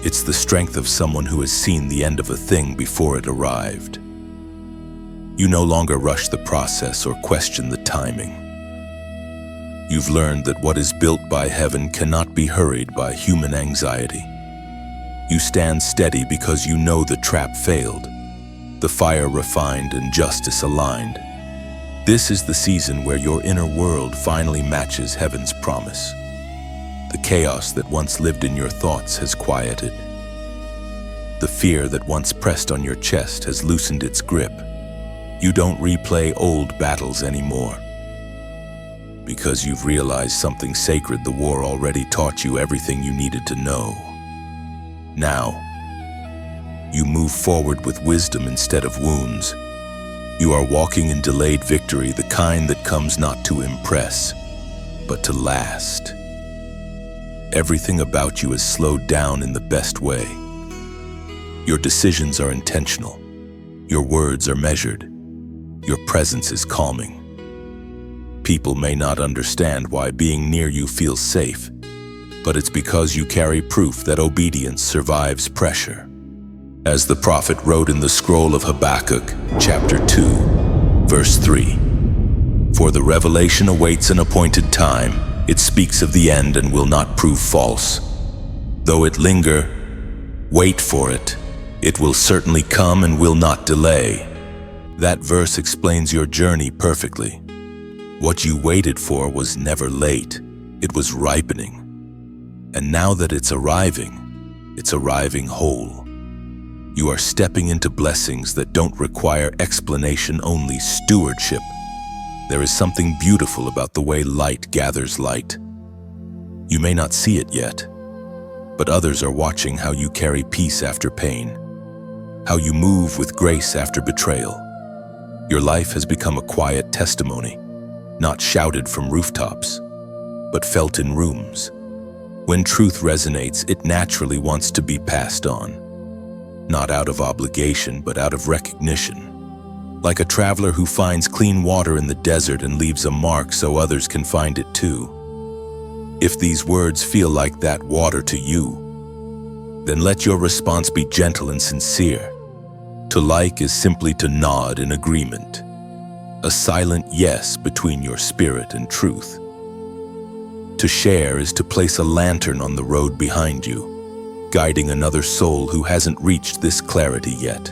It's the strength of someone who has seen the end of a thing before it arrived. You no longer rush the process or question the timing. You've learned that what is built by heaven cannot be hurried by human anxiety. You stand steady because you know the trap failed, the fire refined, and justice aligned. This is the season where your inner world finally matches heaven's promise. The chaos that once lived in your thoughts has quieted. The fear that once pressed on your chest has loosened its grip. You don't replay old battles anymore. Because you've realized something sacred. The war already taught you everything you needed to know. Now, you move forward with wisdom instead of wounds. You are walking in delayed victory, the kind that comes not to impress, but to last. Everything about you is slowed down in the best way. Your decisions are intentional. Your words are measured. Your presence is calming. People may not understand why being near you feels safe, but it's because you carry proof that obedience survives pressure. As the prophet wrote in the scroll of Habakkuk, chapter 2, verse 3, "For the revelation awaits an appointed time. It speaks of the end and will not prove false. Though it linger, wait for it. It will certainly come and will not delay." That verse explains your journey perfectly. What you waited for was never late. It was ripening. And now that it's arriving whole. You are stepping into blessings that don't require explanation, only stewardship. There is something beautiful about the way light gathers light. You may not see it yet, but others are watching how you carry peace after pain, how you move with grace after betrayal. Your life has become a quiet testimony, not shouted from rooftops, but felt in rooms. When truth resonates, it naturally wants to be passed on, not out of obligation, but out of recognition. Like a traveler who finds clean water in the desert and leaves a mark so others can find it too. If these words feel like that water to you, then let your response be gentle and sincere. To like is simply to nod in agreement, a silent yes between your spirit and truth. To share is to place a lantern on the road behind you, guiding another soul who hasn't reached this clarity yet.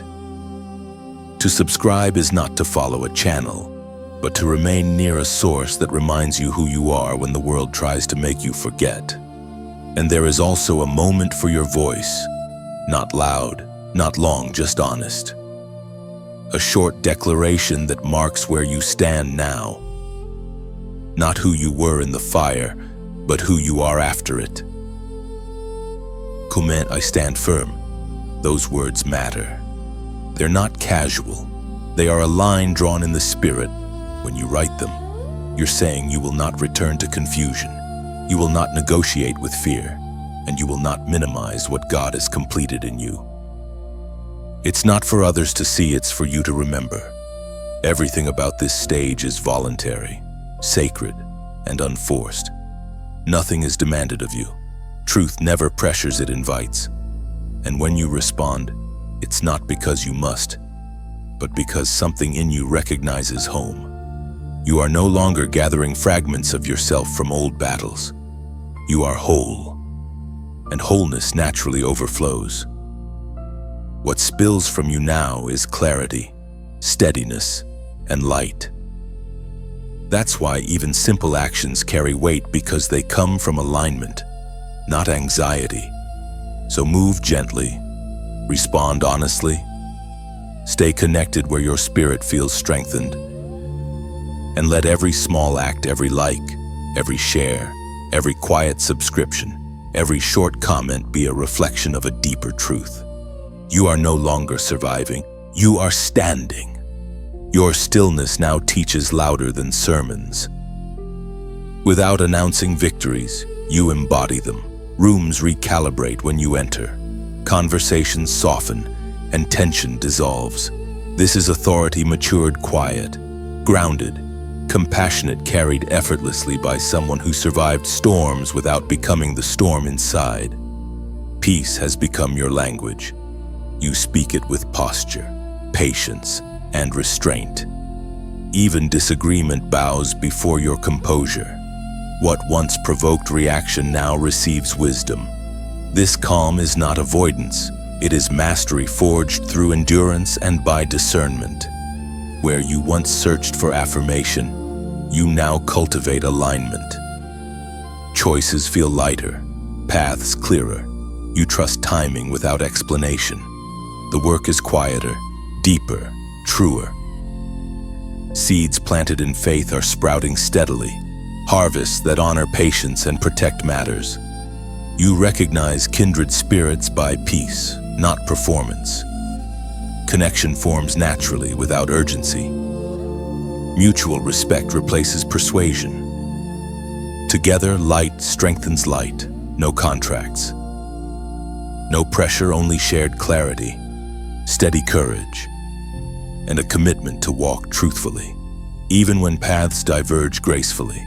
To subscribe is not to follow a channel, but to remain near a source that reminds you who you are when the world tries to make you forget. And there is also a moment for your voice, not loud, not long, just honest. A short declaration that marks where you stand now. Not who you were in the fire, but who you are after it. Comment, "I stand firm." Those words matter. They're not casual. They are a line drawn in the spirit. When you write them, you're saying you will not return to confusion. You will not negotiate with fear, and you will not minimize what God has completed in you. It's not for others to see, it's for you to remember. Everything about this stage is voluntary, sacred, and unforced. Nothing is demanded of you. Truth never pressures, it invites. And when you respond, it's not because you must, but because something in you recognizes home. You are no longer gathering fragments of yourself from old battles. You are whole, and wholeness naturally overflows. What spills from you now is clarity, steadiness, and light. That's why even simple actions carry weight, because they come from alignment, not anxiety. So move gently, respond honestly, stay connected where your spirit feels strengthened, and let every small act, every like, every share, every quiet subscription, every short comment be a reflection of a deeper truth. You are no longer surviving, you are standing. Your stillness now teaches louder than sermons. Without announcing victories, you embody them. Rooms recalibrate when you enter. Conversations soften, and tension dissolves. This is authority matured, quiet, grounded, compassionate, carried effortlessly by someone who survived storms without becoming the storm inside. Peace has become your language. You speak it with posture, patience, and restraint. Even disagreement bows before your composure. What once provoked reaction now receives wisdom. This calm is not avoidance. It is mastery forged through endurance and by discernment. Where you once searched for affirmation, you now cultivate alignment. Choices feel lighter, paths clearer. You trust timing without explanation. The work is quieter, deeper, truer. Seeds planted in faith are sprouting steadily. Harvests that honor patience and protect matters. You recognize kindred spirits by peace, not performance. Connection forms naturally without urgency. Mutual respect replaces persuasion. Together, light strengthens light. No contracts. No pressure, only shared clarity. steady courage, and a commitment to walk truthfully. Even when paths diverge gracefully,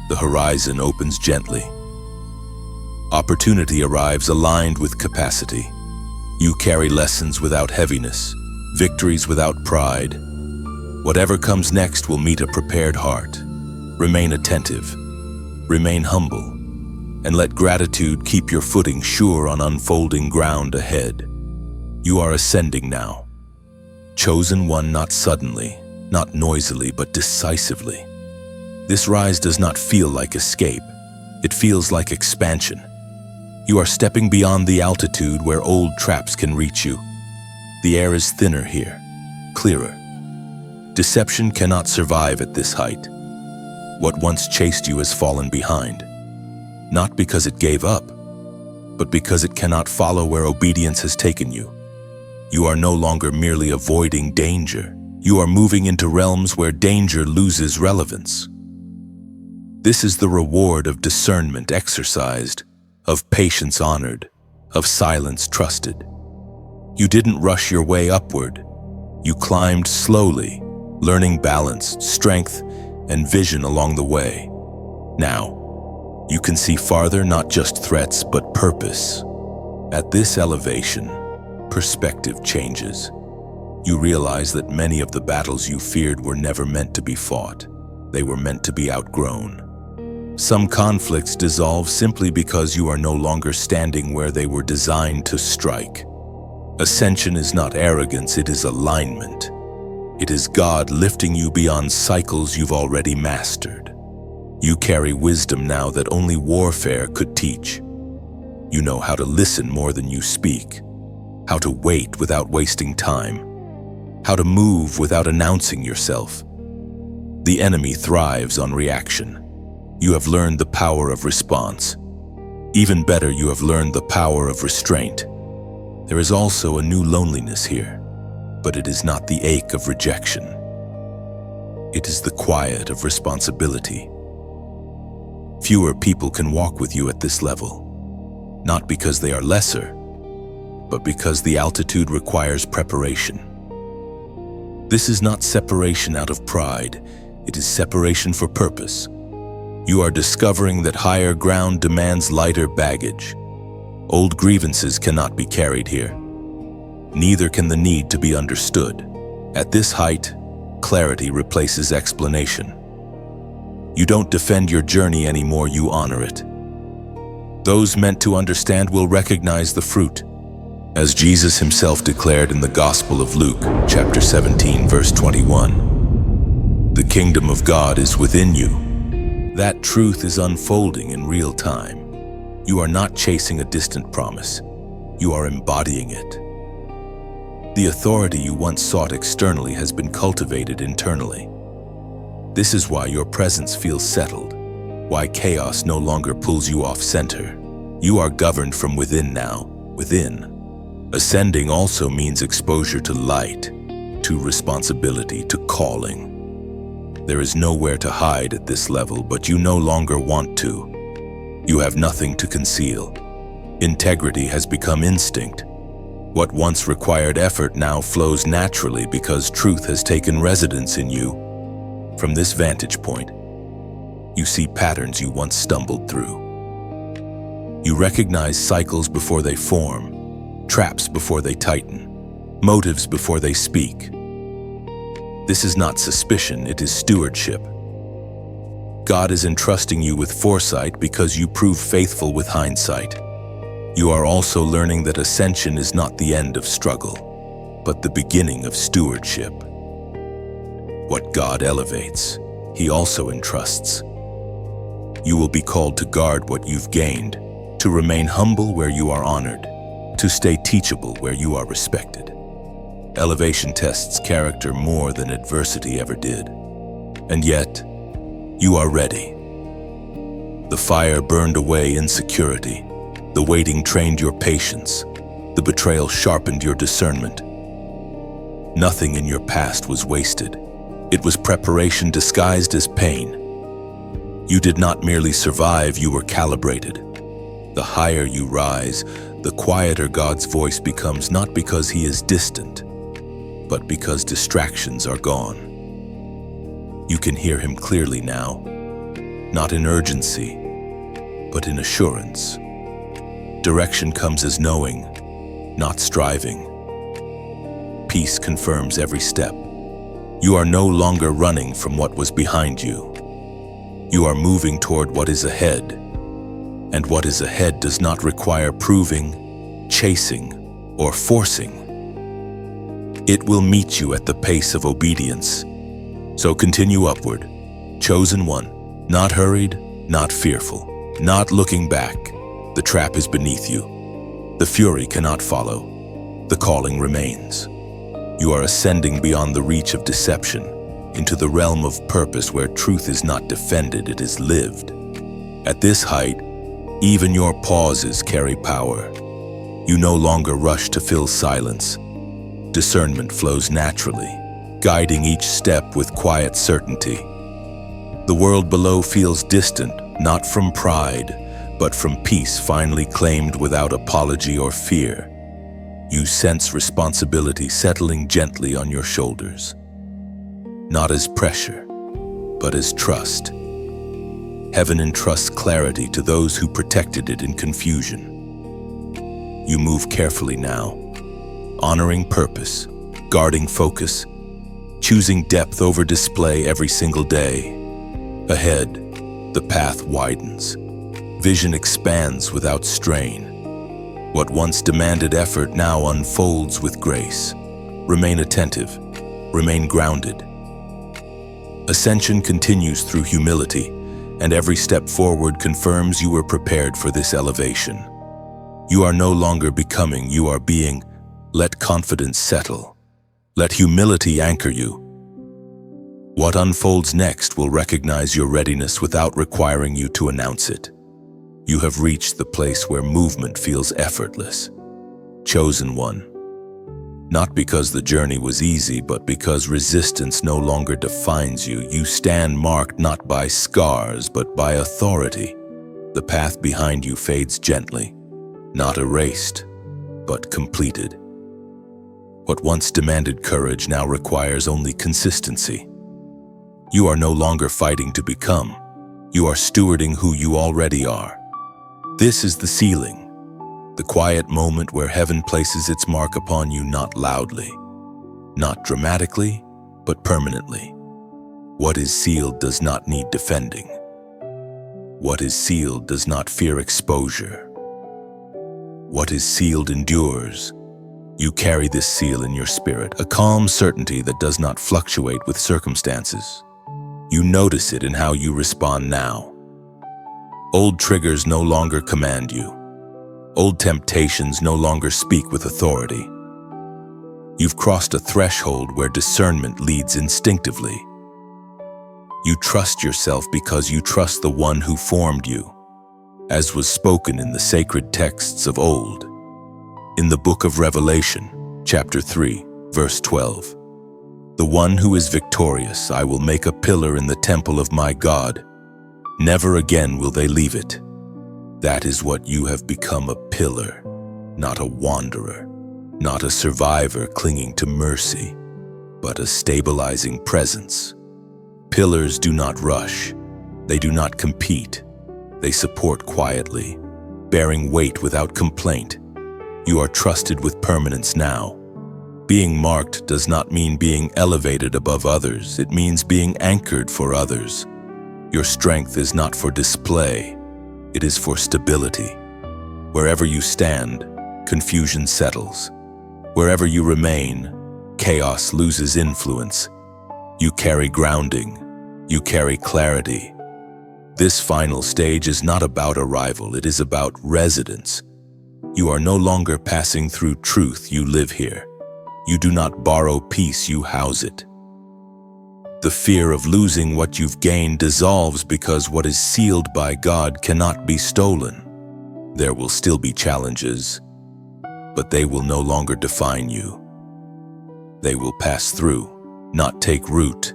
the horizon opens gently. Opportunity arrives aligned with capacity. You carry lessons without heaviness, victories without pride. Whatever comes next will meet a prepared heart. Remain attentive, remain humble, and let gratitude keep your footing sure on unfolding ground ahead. You are ascending now. Chosen one, not suddenly, not noisily, but decisively. This rise does not feel like escape. It feels like expansion. You are stepping beyond the altitude where old traps can reach you. The air is thinner here, clearer. Deception cannot survive at this height. What once chased you has fallen behind, not because it gave up, but because it cannot follow where obedience has taken you. You are no longer merely avoiding danger. You are moving into realms where danger loses relevance. This is the reward of discernment exercised, of patience honored, of silence trusted. You didn't rush your way upward. You climbed slowly, learning balance, strength, and vision along the way. Now, you can see farther, not just threats, but purpose. At this elevation, perspective changes. You realize that many of the battles you feared were never meant to be fought. They were meant to be outgrown. Some conflicts dissolve simply because you are no longer standing where they were designed to strike. Ascension is not arrogance, it is alignment. It is God lifting you beyond cycles you've already mastered. You carry wisdom now that only warfare could teach. You know how to listen more than you speak, how to wait without wasting time, how to move without announcing yourself. The enemy thrives on reaction. You have learned the power of response. Even better, you have learned the power of restraint. There is also a new loneliness here, but it is not the ache of rejection. It is the quiet of responsibility. Fewer people can walk with you at this level, not because they are lesser, but because the altitude requires preparation. This is not separation out of pride, it is separation for purpose. You are discovering that higher ground demands lighter baggage. Old grievances cannot be carried here. Neither can the need to be understood. At this height, clarity replaces explanation. You don't defend your journey anymore, you honor it. Those meant to understand will recognize the fruit. As Jesus himself declared in the Gospel of Luke, chapter 17, verse 21, "The kingdom of God is within you." That truth is unfolding in real time. You are not chasing a distant promise. You are embodying it. The authority you once sought externally has been cultivated internally. This is why your presence feels settled, why chaos no longer pulls you off center. You are governed from within now, within. Ascending also means exposure to light, to responsibility, to calling. There is nowhere to hide at this level, but you no longer want to. You have nothing to conceal. Integrity has become instinct. What once required effort now flows naturally because truth has taken residence in you. From this vantage point, you see patterns you once stumbled through. You recognize cycles before they form, traps before they tighten, motives before they speak. This is not suspicion, it is stewardship. God is entrusting you with foresight because you prove faithful with hindsight. You are also learning that ascension is not the end of struggle, but the beginning of stewardship. What God elevates, He also entrusts. You will be called to guard what you've gained, to remain humble where you are honored, to stay teachable where you are respected. Elevation tests character more than adversity ever did. And yet, you are ready. The fire burned away insecurity. The waiting trained your patience. The betrayal sharpened your discernment. Nothing in your past was wasted. It was preparation disguised as pain. You did not merely survive, you were calibrated. The higher you rise, the quieter God's voice becomes, not because he is distant, but because distractions are gone. You can hear him clearly now, not in urgency, but in assurance. Direction comes as knowing, not striving. Peace confirms every step. You are no longer running from what was behind you. You are moving toward what is ahead, and what is ahead does not require proving, chasing, or forcing. It will meet you at the pace of obedience. So continue upward, chosen one, not hurried, not fearful, not looking back. The trap is beneath you. The fury cannot follow. The calling remains. You are ascending beyond the reach of deception, into the realm of purpose where truth is not defended, it is lived. At this height, even your pauses carry power. You no longer rush to fill silence. Discernment flows naturally, guiding each step with quiet certainty. The world below feels distant, not from pride, but from peace finally claimed without apology or fear. You sense responsibility settling gently on your shoulders. Not as pressure, but as trust. Heaven entrusts clarity to those who protected it in confusion. You move carefully now, honoring purpose, guarding focus, choosing depth over display every single day. Ahead, the path widens. Vision expands without strain. What once demanded effort now unfolds with grace. Remain attentive, remain grounded. Ascension continues through humility, and every step forward confirms you were prepared for this elevation. You are no longer becoming, you are being. Let confidence settle. Let humility anchor you. What unfolds next will recognize your readiness without requiring you to announce it. You have reached the place where movement feels effortless. Chosen one. Not because the journey was easy, but because resistance no longer defines you. You stand marked not by scars, but by authority. The path behind you fades gently, not erased, but completed. What once demanded courage now requires only consistency. You are no longer fighting to become. You are stewarding who you already are. This is the ceiling, the quiet moment where heaven places its mark upon you, not loudly, not dramatically, but permanently. What is sealed does not need defending. What is sealed does not fear exposure. What is sealed endures. You carry this seal in your spirit, a calm certainty that does not fluctuate with circumstances. You notice it in how you respond now. Old triggers no longer command you. Old temptations no longer speak with authority. You've crossed a threshold where discernment leads instinctively. You trust yourself because you trust the one who formed you, as was spoken in the sacred texts of old. In the book of Revelation, chapter 3, verse 12, "The one who is victorious I will make a pillar in the temple of my God. Never again will they leave it." That is what you have become, a pillar, not a wanderer, not a survivor clinging to mercy, but a stabilizing presence. Pillars do not rush. They do not compete. They support quietly, bearing weight without complaint. You are trusted with permanence now. Being marked does not mean being elevated above others. It means being anchored for others. Your strength is not for display. It is for stability. Wherever you stand, confusion settles. Wherever you remain, chaos loses influence. You carry grounding. You carry clarity. This final stage is not about arrival. It is about residence. You are no longer passing through truth. You live here. You do not borrow peace. You house it. The fear of losing what you've gained dissolves because what is sealed by God cannot be stolen. There will still be challenges, but they will no longer define you. They will pass through, not take root.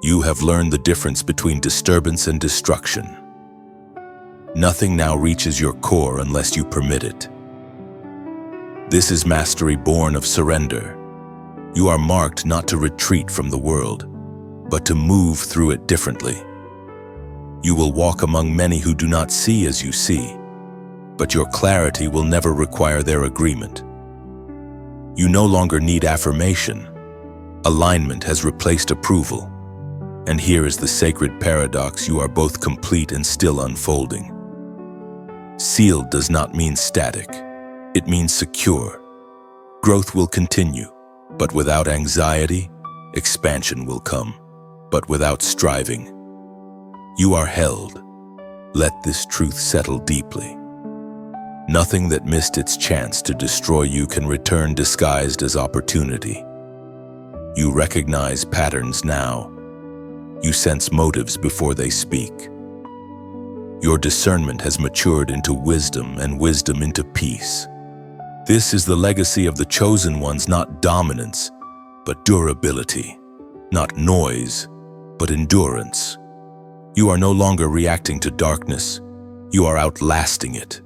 You have learned the difference between disturbance and destruction. Nothing now reaches your core unless you permit it. This is mastery born of surrender. You are marked not to retreat from the world, but to move through it differently. You will walk among many who do not see as you see, but your clarity will never require their agreement. You no longer need affirmation. Alignment has replaced approval. And here is the sacred paradox: you are both complete and still unfolding. Sealed does not mean static. It means secure. Growth will continue, but without anxiety. Expansion will come, but without striving. You are held. Let this truth settle deeply. Nothing that missed its chance to destroy you can return disguised as opportunity. You recognize patterns now. You sense motives before they speak. Your discernment has matured into wisdom, and wisdom into peace. This is the legacy of the chosen ones: not dominance, but durability; not noise, but endurance. You are no longer reacting to darkness. You are outlasting it.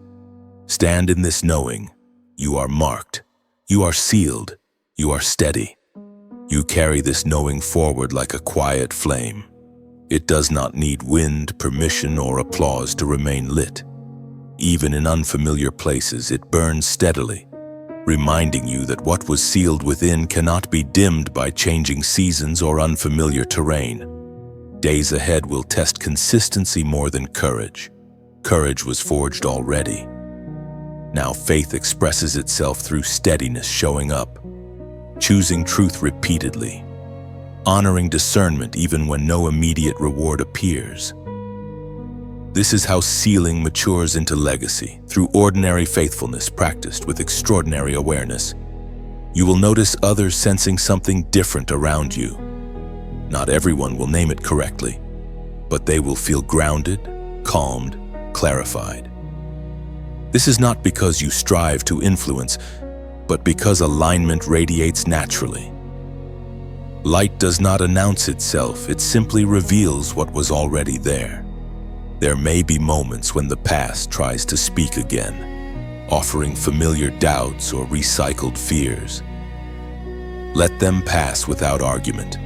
Stand in this knowing: you are marked, you are sealed, you are steady. You carry this knowing forward like a quiet flame. It does not need wind, permission, or applause to remain lit. Even in unfamiliar places, it burns steadily, reminding you that what was sealed within cannot be dimmed by changing seasons or unfamiliar terrain. Days ahead will test consistency more than courage. Courage was forged already. Now faith expresses itself through steadiness, showing up, choosing truth repeatedly, honoring discernment even when no immediate reward appears. This is how sealing matures into legacy, through ordinary faithfulness practiced with extraordinary awareness. You will notice others sensing something different around you. Not everyone will name it correctly, but they will feel grounded, calmed, clarified. This is not because you strive to influence, but because alignment radiates naturally. Light does not announce itself, it simply reveals what was already there. There may be moments when the past tries to speak again, offering familiar doubts or recycled fears. Let them pass without argument.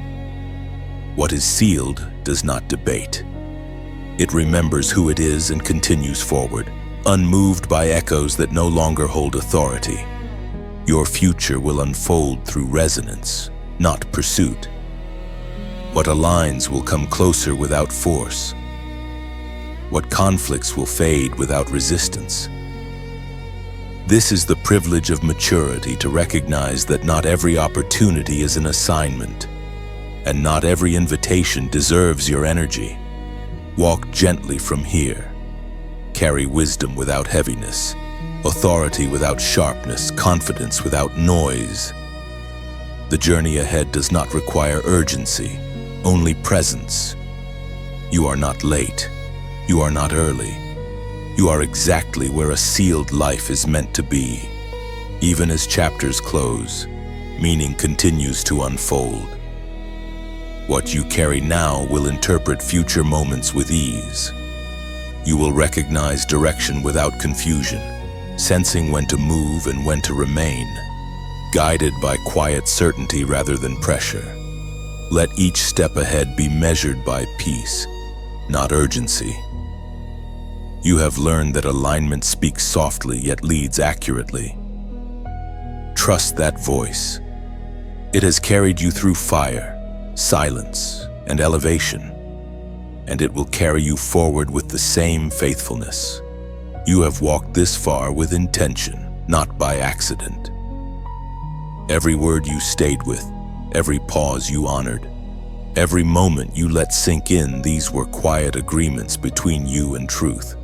What is sealed does not debate. It remembers who it is and continues forward, unmoved by echoes that no longer hold authority. Your future will unfold through resonance, not pursuit. What aligns will come closer without force. What conflicts will fade without resistance. This is the privilege of maturity, to recognize that not every opportunity is an assignment, and not every invitation deserves your energy. Walk gently from here. Carry wisdom without heaviness, authority without sharpness, confidence without noise. The journey ahead does not require urgency, only presence. You are not late. You are not early. You are exactly where a sealed life is meant to be. Even as chapters close, meaning continues to unfold. What you carry now will interpret future moments with ease. You will recognize direction without confusion, sensing when to move and when to remain, guided by quiet certainty rather than pressure. Let each step ahead be measured by peace, not urgency. You have learned that alignment speaks softly yet leads accurately. Trust that voice. It has carried you through fire, silence, and elevation, and it will carry you forward with the same faithfulness. You have walked this far with intention, not by accident. Every word you stayed with, every pause you honored, every moment you let sink in, these were quiet agreements between you and truth.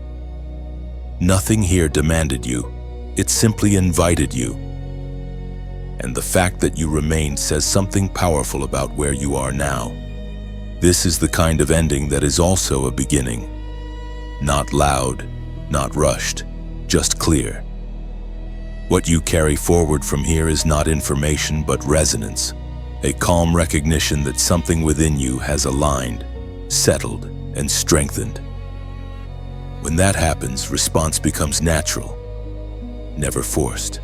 Nothing here demanded you, it simply invited you. And the fact that you remained says something powerful about where you are now. This is the kind of ending that is also a beginning. Not loud, not rushed, just clear. What you carry forward from here is not information but resonance, a calm recognition that something within you has aligned, settled, and strengthened. When that happens, response becomes natural, never forced.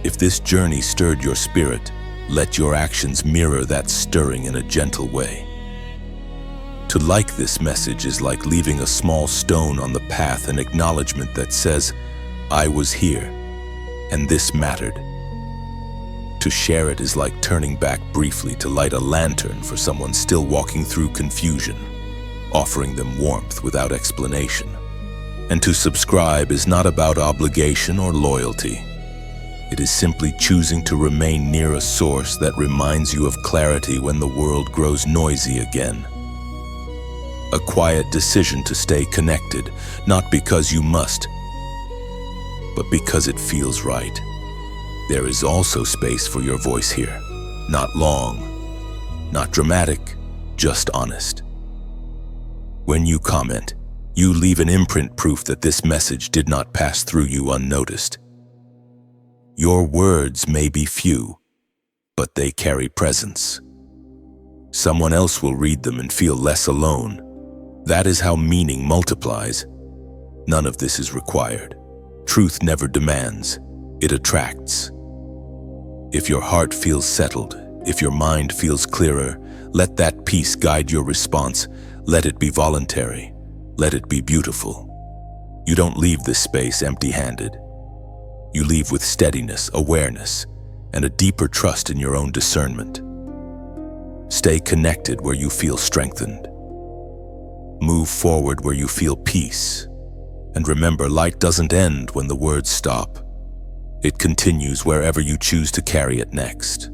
If this journey stirred your spirit, let your actions mirror that stirring in a gentle way. To like this message is like leaving a small stone on the path, an acknowledgement that says, I was here, and this mattered. To share it is like turning back briefly to light a lantern for someone still walking through confusion, offering them warmth without explanation. And to subscribe is not about obligation or loyalty. It is simply choosing to remain near a source that reminds you of clarity when the world grows noisy again. A quiet decision to stay connected, not because you must, but because it feels right. There is also space for your voice here. Not long, not dramatic, just honest. When you comment, you leave an imprint, proof that this message did not pass through you unnoticed. Your words may be few, but they carry presence. Someone else will read them and feel less alone. That is how meaning multiplies. None of this is required. Truth never demands, it attracts. If your heart feels settled, if your mind feels clearer, let that peace guide your response. Let it be voluntary. Let it be beautiful. You don't leave this space empty-handed. You leave with steadiness, awareness, and a deeper trust in your own discernment. Stay connected where you feel strengthened. Move forward where you feel peace. And remember, light doesn't end when the words stop. It continues wherever you choose to carry it next.